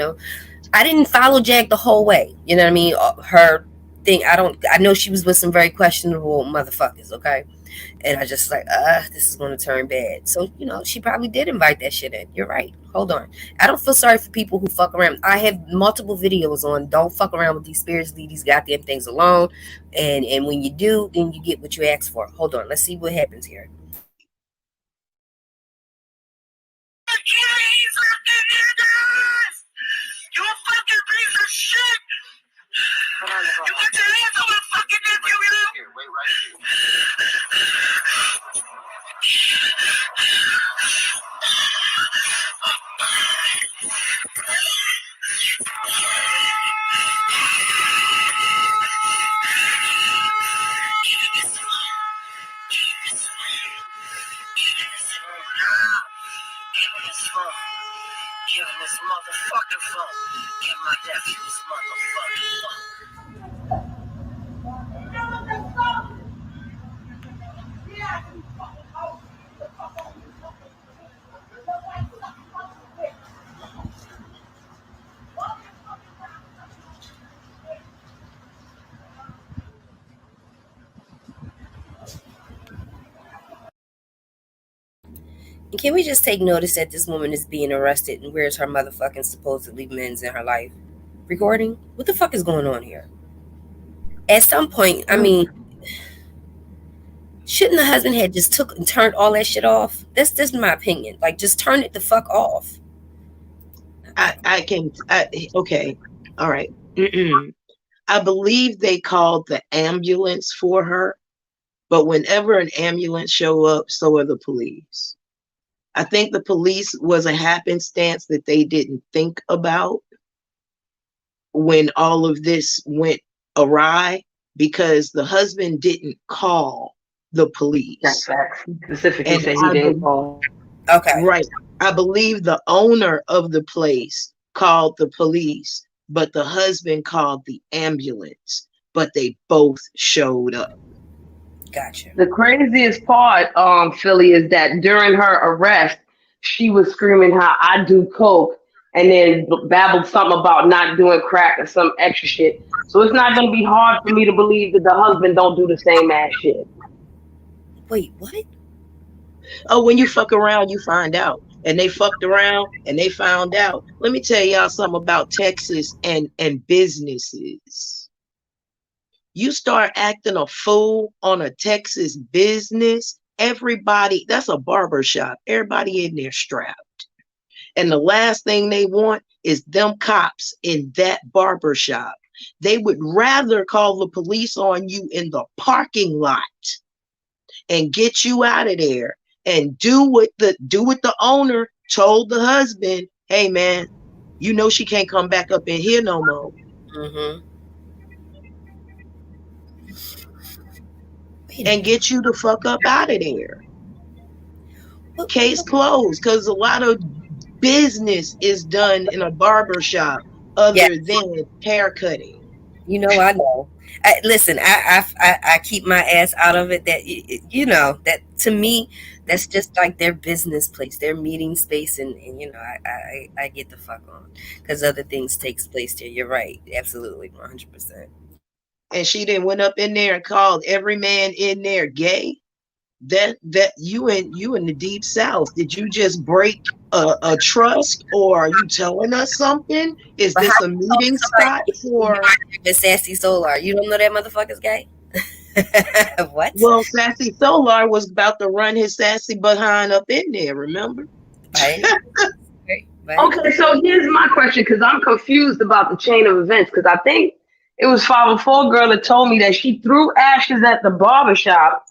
I didn't follow Jack the whole way. You know what I mean? Her thing. I don't. I know she was with some very questionable motherfuckers. Okay, and I just like, this is going to turn bad. So she probably did invite that shit in. You're right. Hold on. I don't feel sorry for people who fuck around. I have multiple videos on don't fuck around with these spirits. Leave these goddamn things alone. And when you do, then you get what you ask for. Hold on. Let's see what happens here. You a fucking piece of shit! You put your hands on my fucking nephew, you know? Here, wait right here. Give me his phone. Give him his motherfucking phone. Give my nephew his motherfucking phone. Can we just take notice that this woman is being arrested and where's her motherfucking supposedly men's in her life? Recording? What the fuck is going on here? At some point, I mean, shouldn't the husband had just took and turned all that shit off? That's just my opinion. Like, just turn it the fuck off. Okay. All right. I believe they called the ambulance for her, but whenever an ambulance show up, so are the police. I think the police was a happenstance that they didn't think about when all of this went awry, because the husband didn't call the police. That's facts. Specifically And said he didn't call. Okay. Right. I believe the owner of the place called the police, but the husband called the ambulance, but they both showed up. Gotcha. The craziest part, Philly, is that during her arrest, she was screaming how I do coke, and then babbled something about not doing crack or some extra shit. So it's not gonna be hard for me to believe that the husband don't do the same ass shit. Wait, what? Oh, when you fuck around, you find out. And they fucked around and they found out. Let me tell y'all something about Texas and businesses. You start acting a fool on a Texas business, everybody, that's a barber shop. Everybody in there strapped. And the last thing they want is them cops in that barber shop. They would rather call the police on you in the parking lot and get you out of there and do what the owner told the husband. Hey man, you know she can't come back up in here no more. And get you the fuck up out of there. Case closed, because a lot of business is done in a barber shop other than haircutting. You know, I know. Listen, I keep my ass out of it. That you know, that to me, that's just like their business place, their meeting space, and you know, I get the fuck on because other things takes place there. You're right, absolutely, 100%. And she then went up in there and called every man in there gay. That you in the deep south. Did you just break a trust, or are you telling us something? Is this a meeting spot for Sassy Solar? You don't know that motherfucker's gay? What? Well, Sassy Solar was about to run his sassy behind up in there, remember? Right. Okay, so here's my question, because I'm confused about the chain of events, because I think it was 504 girl that told me that she threw ashes at the barbershop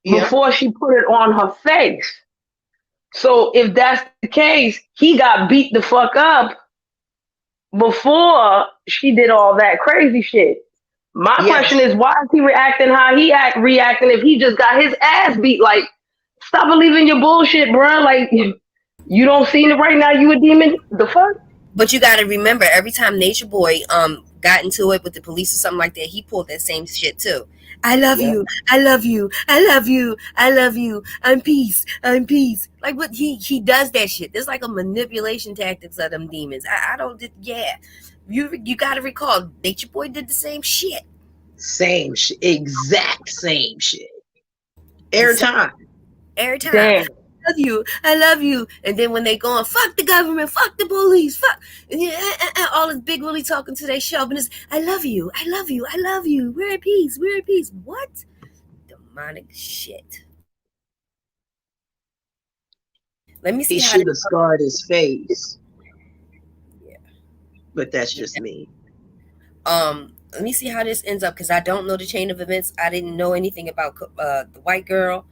before she put it on her face. So if that's the case, he got beat the fuck up before she did all that crazy shit. My question is, why is he reacting how he reacting if he just got his ass beat? Like, stop believing your bullshit, bro. Like, you don't see it right now, you a demon? The fuck? But you got to remember, every time Nature Boy got into it with the police or something like that, he pulled that same shit too. I love you. I love you. I love you. I love you. I'm peace. I'm peace. Like what he does that shit. There's like a manipulation tactics of them demons. I don't. Yeah, you got to recall, Nature Boy did the same shit. Same shit. Exact same shit. Every time. Every time. Damn. I love you. And then when they going, fuck the government, fuck the police, fuck all this big Willie talking to their show, and it's, I love you, I love you, I love you. We're at peace, we're at peace. What? Demonic shit. Let me see. He should have scarred his face. Yeah. But that's just me. Let me see how this ends up, because I don't know the chain of events. I didn't know anything about the white girl.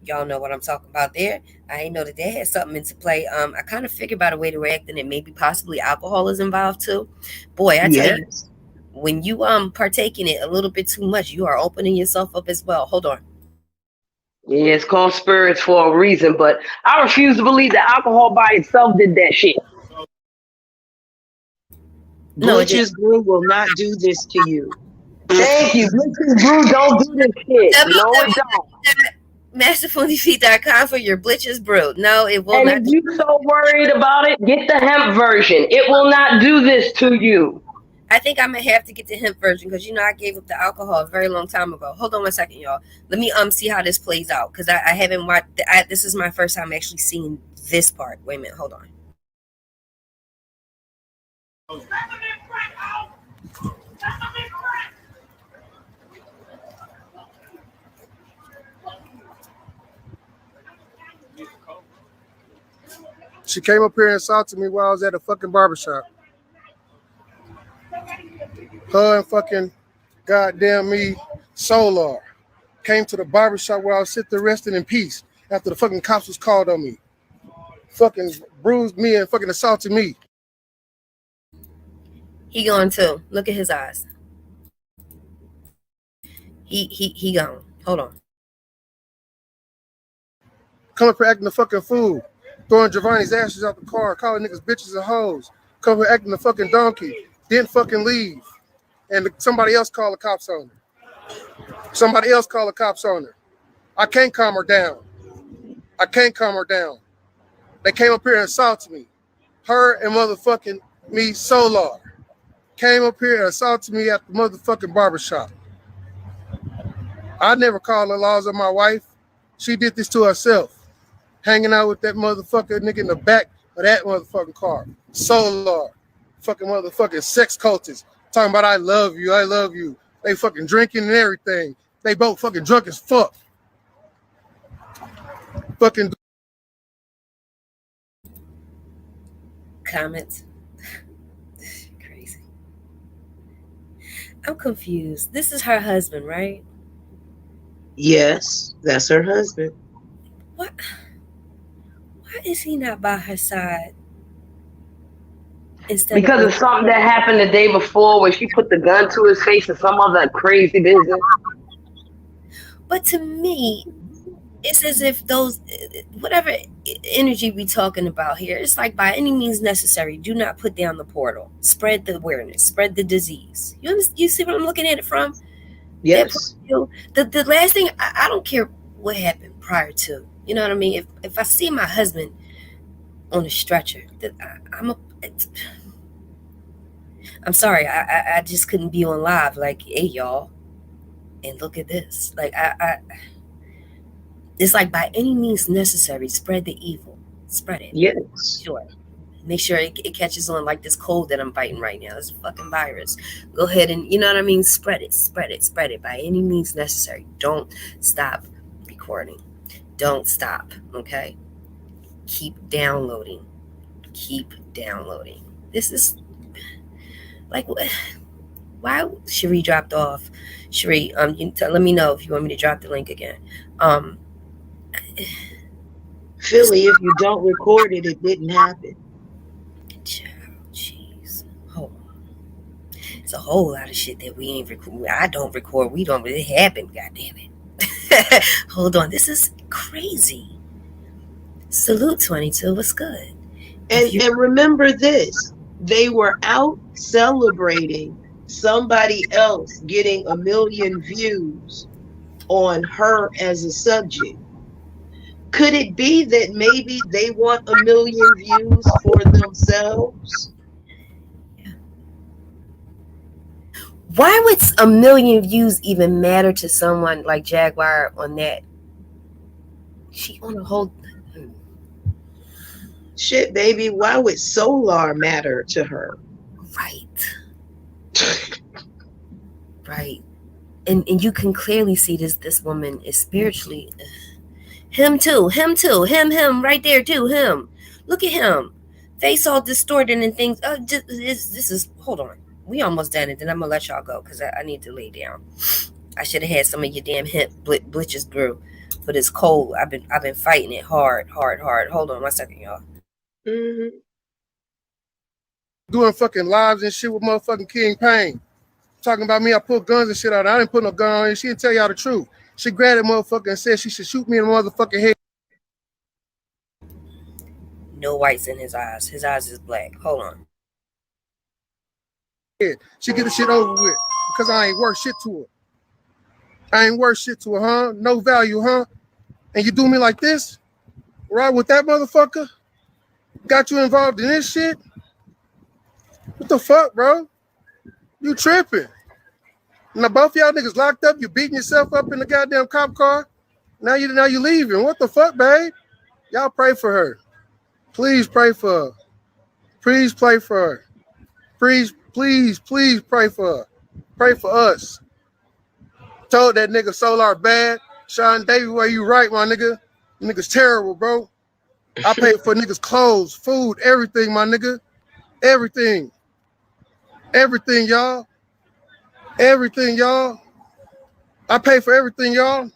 Y'all know what I'm talking about there. I didn't know that they had something into play. I kind of figured by the way they were acting, and maybe possibly alcohol is involved too. Boy, I tell you, when you partake in it a little bit too much, you are opening yourself up as well. Hold on. Yeah, it's called spirits for a reason, but I refuse to believe that alcohol by itself did that shit. Bleach's Brew will not do this to you. Thank you. Bleach's Brew don't do this shit. No, it don't. Masterfulnefeet.com for your Bleach's Brew. No, it will not. And if you're so worried about it, get the hemp version. It will not do this to you. I think I'm gonna have to get the hemp version because I gave up the alcohol a very long time ago. Hold on one second, y'all. Let me see how this plays out because I haven't watched. This is my first time actually seeing this part. Wait a minute, hold on. She came up here and assaulted me while I was at a fucking barbershop. Her and fucking goddamn me, Solar, came to the barbershop where I was sitting there resting in peace after the fucking cops was called on me. Fucking bruised me and fucking assaulted me. He gone too. Look at his eyes. He gone. Hold on. Come up here acting a fucking fool. Throwing Giovanni's ashes out the car, calling niggas bitches and hoes. Come here acting a fucking donkey. Didn't fucking leave. And somebody else called the cops on her. Somebody else called the cops on her. I can't calm her down. I can't calm her down. They came up here and assaulted me. Her and motherfucking me, Solar, came up here and assaulted me at the motherfucking barbershop. I never called the laws of my wife. She did this to herself. Hanging out with that motherfucker nigga in the back of that motherfucking car. Solar. Fucking motherfucking sex cultists. Talking about I love you, I love you. They fucking drinking and everything. They both fucking drunk as fuck. Fucking Comments. Crazy. I'm confused. This is her husband, right? Yes, that's her husband. What? Why is he not by her side? Because of something that happened the day before where she put the gun to his face and some other crazy business. But to me, it's as if those, whatever energy we talking about here, it's like by any means necessary, do not put down the portal. Spread the awareness, spread the disease. You see what I'm looking at it from? Yes. The last thing, I don't care what happened prior to. You know what I mean? If I see my husband on a stretcher, I'm sorry, I just couldn't be on live like, hey y'all, and look at this. Like it's like by any means necessary, spread the evil, spread it. Yes. Sure. Make sure it catches on like this cold that I'm fighting right now. It's a fucking virus. Go ahead and, you know what I mean? Spread it by any means necessary. Don't stop recording. Don't stop, okay? Keep downloading. This is like, why Cherie dropped off. Cherie, let me know if you want me to drop the link again. Philly, if you don't record it, it didn't happen. Jeez. Hold on. It's a whole lot of shit that we ain't record. I don't record. We don't really happen. God damn it. Hold on. This is crazy. Salute 22. What's good? And remember this. They were out celebrating somebody else getting 1 million views on her as a subject. Could it be that maybe they want 1 million views for themselves? Why would 1 million views even matter to someone like Jaguar on that? She on a whole... Shit, baby, why would Solar matter to her? Right. And you can clearly see this woman is spiritually... Him too, him, right there too, him. Look at him. Face all distorted and things. This is, hold on. We almost done it, then I'm gonna let y'all go because I need to lay down. I should have had some of your damn hemp blitches brew for this cold. I've been fighting it hard. Hold on 1 second, y'all. Mm-hmm. Doing fucking lives and shit with motherfucking King Payne. Talking about me, I put guns and shit out. I didn't put no gun on her. She didn't tell y'all the truth. She grabbed that motherfucker and said she should shoot me in the motherfucking head. No whites in his eyes. His eyes is black. Hold on. She get the shit over with because I ain't worth shit to her. Huh? No value, huh? And you do me like this? Right with that motherfucker? Got you involved in this shit? What the fuck, bro? You tripping. Now both y'all niggas locked up. You beating yourself up in the goddamn cop car. Now you leaving. What the fuck, babe? Y'all pray for her. Please pray for her. Please pray for her. Please pray for her. Pray for us. Told that nigga Solar bad. Sean Davey, where you right, my nigga? You niggas terrible, bro. I paid for niggas' clothes, food, everything, my nigga. Everything. Everything, y'all. Everything, y'all. I pay for everything, y'all.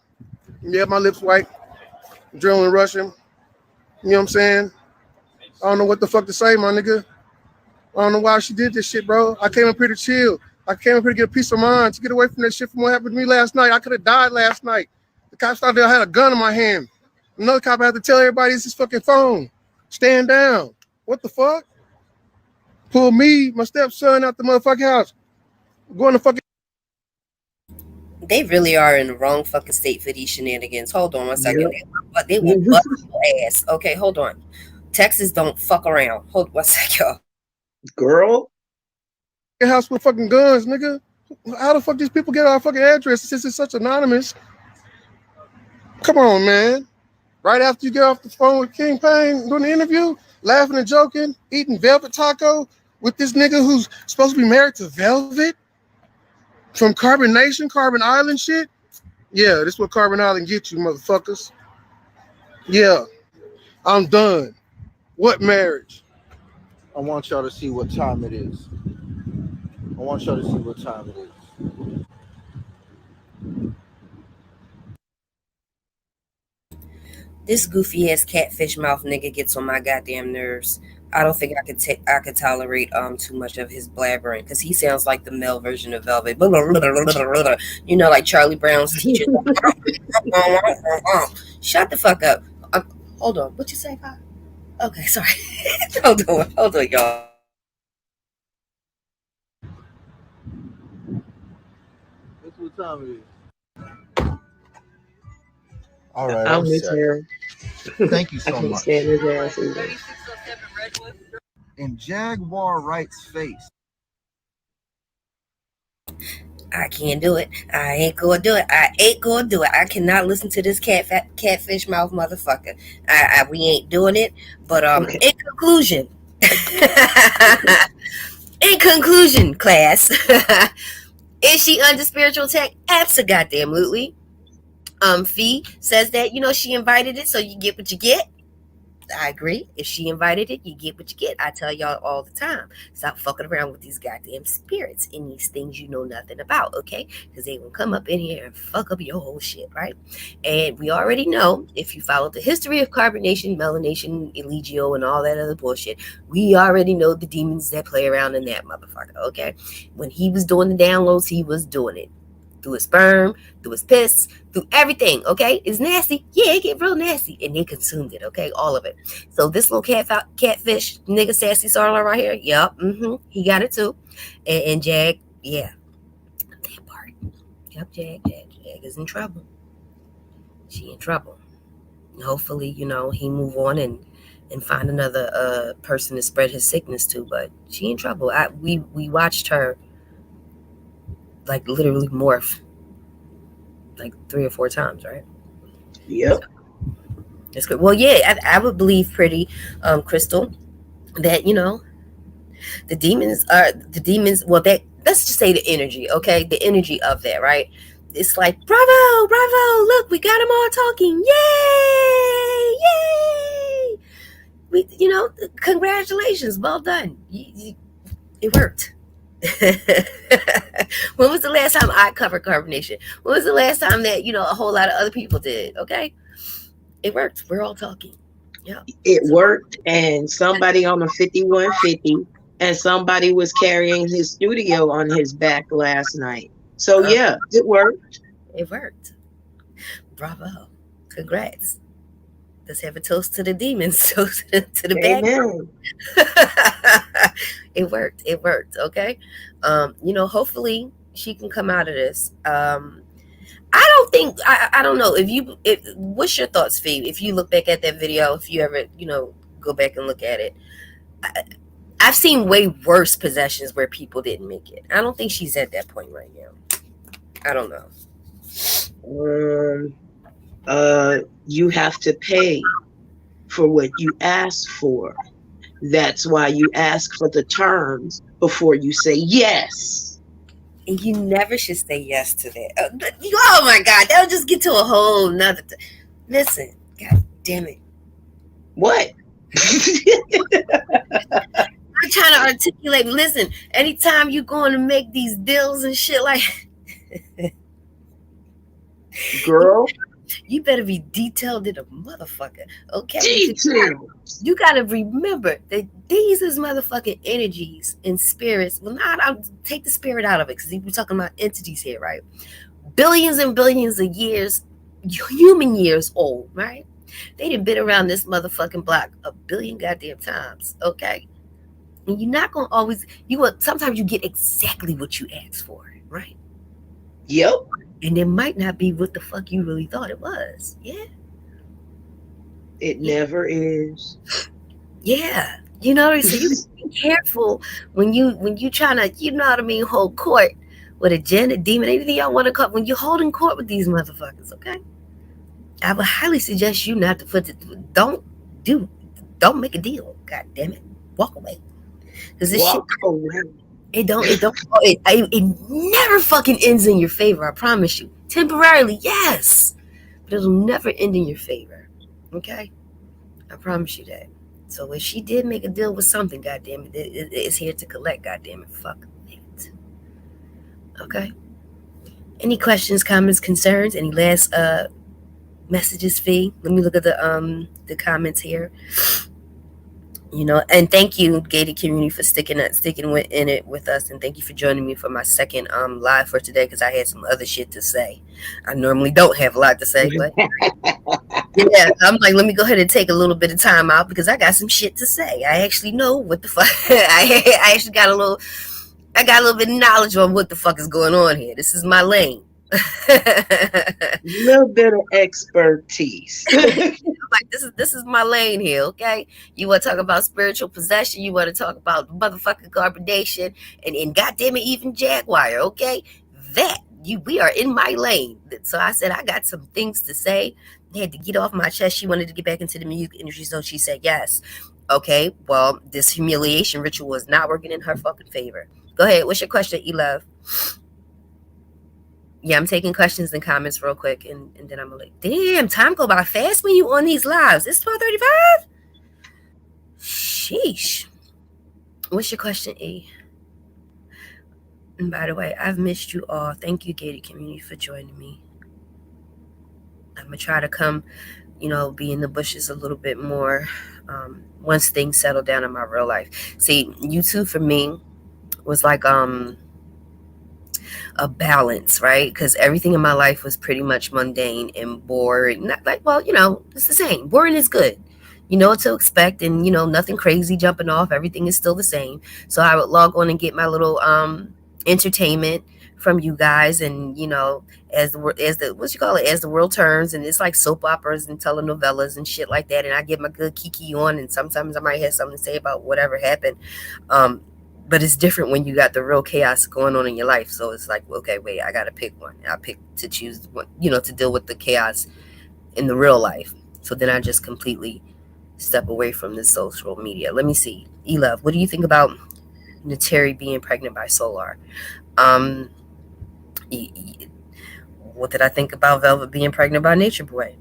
Yeah, my lips white. Adrenaline rushing. You know what I'm saying? I don't know what the fuck to say, my nigga. I don't know why she did this shit, bro. I came up here to chill. I came up here to get a peace of mind, to get away from that shit from what happened to me last night. I could have died last night. The cops thought I had a gun in my hand. Another cop had to tell everybody it's his fucking phone. Stand down. What the fuck? Pull me, my stepson, out the motherfucking house. Going to fucking. They really are in the wrong fucking state for these shenanigans. Hold on one second. Yep. They will bust your ass. Okay, hold on. Texas don't fuck around. Hold one second, y'all. Girl. House with fucking guns, nigga. How the fuck these people get our fucking address since it's such anonymous? Come on, man. Right after you get off the phone with King Payne doing the interview, laughing and joking, eating velvet taco with this nigga who's supposed to be married to Velvet from Carbon Nation, Carbon Island shit. Yeah, this is what Carbon Island gets you, motherfuckers. Yeah, I'm done. What marriage? I want y'all to see what time it is. I want y'all to see what time it is. This goofy ass catfish mouth nigga gets on my goddamn nerves. I don't think I could tolerate too much of his blabbering because he sounds like the male version of Velvet. You know, like Charlie Brown's teacher. Shut the fuck up. Hold on. What you say, Pa? Okay, sorry. hold on, y'all. That's what time it is. All right, I'm with her. Thank you I so can't much. stand his ass either. In Jaguar Wright's face. I can't do it. I ain't gonna do it. I cannot listen to this catfish mouth motherfucker. We ain't doing it. But Okay. in conclusion, class, is she under spiritual attack? Absolutely. Fee says that she invited it, so you get what you get. I agree. If she invited it, you get what you get. I tell y'all all the time. Stop fucking around with these goddamn spirits and these things you know nothing about, okay? Because they will come up in here and fuck up your whole shit, right? And we already know, if you follow the history of carbonation, melanation, eligio, and all that other bullshit, we already know the demons that play around in that motherfucker, okay? When he was doing the downloads, he was doing it. Through his sperm, through his piss, through everything, okay? It's nasty. Yeah, it get real nasty. And they consumed it, okay? All of it. So this little catfish, nigga sassy Sarla right here, yep, he got it too. And Jag, yeah, that part. Yep, Jag is in trouble. She in trouble. Hopefully, he move on and find another person to spread his sickness to, but she in trouble. We watched her like literally morph like 3 or 4 times, right? Yep. So, it's good. Well, yeah, I would believe pretty, Crystal, that the demons. Well, that let's just say the energy, okay? The energy of that, right? It's like bravo, look, we got them all talking, yay! Congratulations, well done. It worked. When was the last time I covered carbonation? When was the last time that a whole lot of other people did? Okay, it worked. We're all talking. Yeah, It worked, and somebody on a 5150, and somebody was carrying his studio on his back last night. So yeah, it worked. It worked. Bravo. Congrats. Let's have a toast to the demons. Toast to the bad. Amen. It worked. Okay. Hopefully she can come out of this. I don't know what's your thoughts, Fee? If you look back at that video, if you ever, go back and look at it. I've seen way worse possessions where people didn't make it. I don't think she's at that point right now. I don't know. You have to pay for what you ask for. That's why you ask for the terms before you say yes. And you never should say yes to that. Oh my God, that'll just get to a whole nother. Listen, God damn it. What? I'm trying to articulate. Listen, anytime you going to make these deals and shit like, girl, you better be detailed in a motherfucker, okay? Detailed. You gotta remember that these is motherfucking energies and spirits. Well, I'll take the spirit out of it because we're talking about entities here, right? Billions and billions of years, human years old, right? They done been around this motherfucking block a billion goddamn times, okay? And you're not gonna always. Sometimes you get exactly what you asked for, right? Yep. And it might not be what the fuck you really thought it was. Yeah. It never is. Yeah. You know what I mean? So you be careful when you trying to, you know what I mean, hold court with a jinn, a demon, anything y'all want to call. When you're holding court with these motherfuckers, okay? I would highly suggest you not to put it. Don't make a deal. God damn it. Walk away. Because this shit. Away. It never fucking ends in your favor, I promise you. Temporarily, yes. But it'll never end in your favor. Okay? I promise you that. So if she did make a deal with something, goddamn it, it's here to collect, goddamn it. Fuck it. Okay? Any questions, comments, concerns? Any last messages, Fee? Let me look at the comments here. You know, and thank you, gated community, for sticking in it with us, and thank you for joining me for my second live for today because I had some other shit to say. I normally don't have a lot to say, but yeah, I'm like, let me go ahead and take a little bit of time out because I got some shit to say. I actually know what the fuck. I actually got a little bit of knowledge on what the fuck is going on here. This is my lane. A little bit of expertise. Like this is my lane here, okay? You want to talk about spiritual possession? You want to talk about motherfucking carbonation and goddamn it, even Jaguar, okay? We are in my lane. So I said I got some things to say. I had to get off my chest. She wanted to get back into the music industry, so she said yes. Okay, well, this humiliation ritual was not working in her fucking favor. Go ahead. What's your question, E-Love? Yeah, I'm taking questions and comments real quick, and then I'm like, damn, time go by fast when you on these lives. It's 12:35? Sheesh. What's your question, E? And by the way, I've missed you all. Thank you, gated community, for joining me. I'm going to try to come, be in the bushes a little bit more once things settle down in my real life. See, YouTube for me was like a balance, right? Because everything in my life was pretty much mundane and boring. Not like, well, it's the same. Boring is good. You know what to expect, and nothing crazy jumping off. Everything is still the same. So I would log on and get my little entertainment from you guys, and as the world turns, and it's like soap operas and telenovelas and shit like that. And I get my good kiki on, and sometimes I might have something to say about whatever happened. But it's different when you got the real chaos going on in your life. So it's like, okay, wait, I got to pick one. I pick to choose one, to deal with the chaos in the real life. So then I just completely step away from the social media. Let me see. E-Love, what do you think about Nateri being pregnant by Solar? What did I think about Velvet being pregnant by Nature Boy?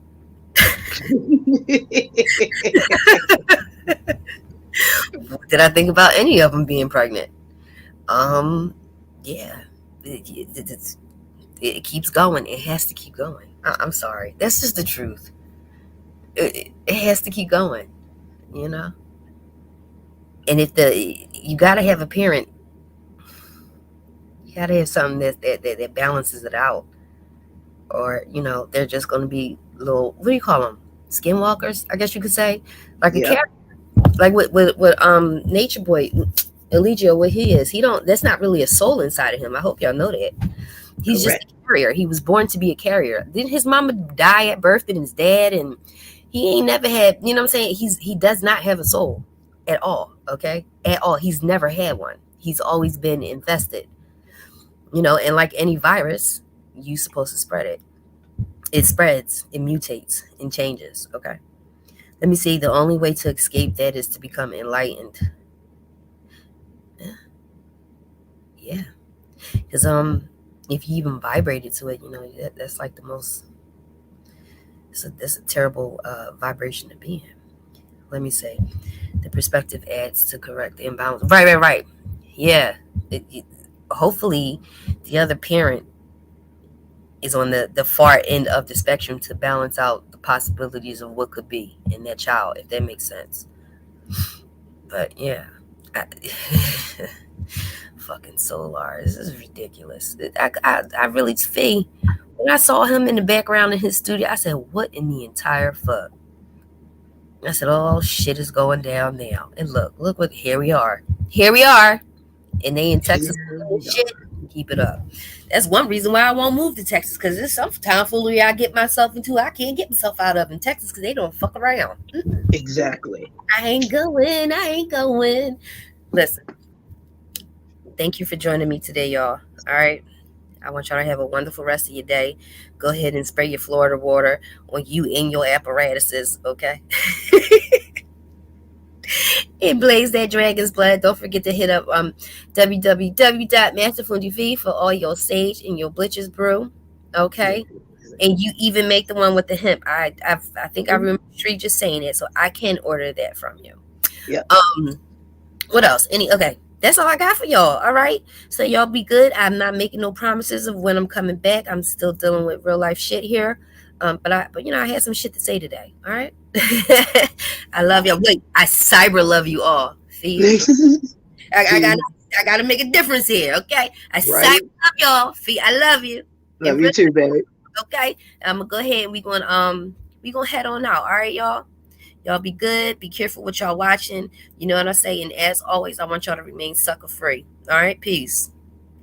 What did I think about any of them being pregnant? Yeah, it keeps going. It has to keep going. I'm sorry. That's just the truth. It has to keep going, And if you got to have a parent, you got to have something that balances it out. Or, they're just going to be little, what do you call them? Skinwalkers, I guess you could say. Like a character. Like with Nature Boy, Eligio, what he is, that's not really a soul inside of him. I hope y'all know that. He's Correct. Just a carrier. He was born to be a carrier. Didn't his mama die at birth and his dad? And he ain't never had, you know what I'm saying? He does not have a soul at all. okay? At all. He's never had one. He's always been infested. And like any virus, you're supposed to spread it. It spreads, it mutates, and changes, okay? Let me see. The only way to escape that is to become enlightened. Yeah. Because if you even vibrated to it, that's like the most, that's a terrible vibration to be in. Let me say, the perspective adds to correct the imbalance. Right. Yeah. Hopefully, the other parent is on the far end of the spectrum to balance out the possibilities of what could be in that child, if that makes sense. But yeah, fucking Solar, this is ridiculous. I really, Fee, when I saw him in the background in his studio, I said, what in the entire fuck? I said, oh, shit is going down now. And look what, here we are, and they in Texas. Shit, keep it up. That's one reason why I won't move to Texas, because there's some tomfoolery I get myself into I can't get myself out of in Texas, because they don't fuck around. Exactly. I ain't going. Listen, thank you for joining me today, y'all. All right, I want y'all to have a wonderful rest of your day. Go ahead and spray your Florida water on you and your apparatuses, okay? And blaze that dragon's blood. Don't forget to hit up www.masterfundiv for all your sage and your Blitches brew, okay? And you even make the one with the hemp. I think I remember Tree just saying it, so I can order that from you. Yeah. What else? Okay, that's all I got for y'all. All right, so y'all be good. I'm not making no promises of when I'm coming back. I'm still dealing with real life shit here. But I had some shit to say today. All right. I love y'all. Wait, I cyber love you all. Fee. I gotta make a difference here. Okay. I cyber love y'all. Fee, I love you. Love you too, baby. Okay. I'm gonna go ahead and we gonna head on out. All right, y'all. Y'all be good. Be careful what y'all watching. You know what I say? And as always, I want y'all to remain sucker free. All right. Peace.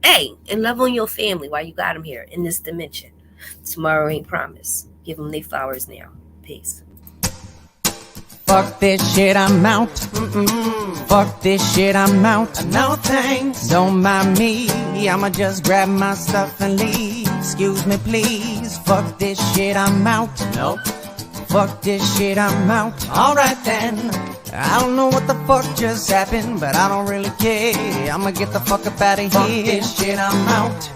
Hey, and love on your family while you got them here in this dimension. Tomorrow ain't promised. Give them their flowers now. Peace. Fuck this shit, I'm out. Fuck this shit, I'm out. No thanks. Don't mind me. I'ma just grab my stuff and leave. Excuse me, please. Fuck this shit, I'm out. Nope. Fuck this shit, I'm out. Alright then. I don't know what the fuck just happened, but I don't really care. I'ma get the fuck up out of here. Fuck this shit, I'm out.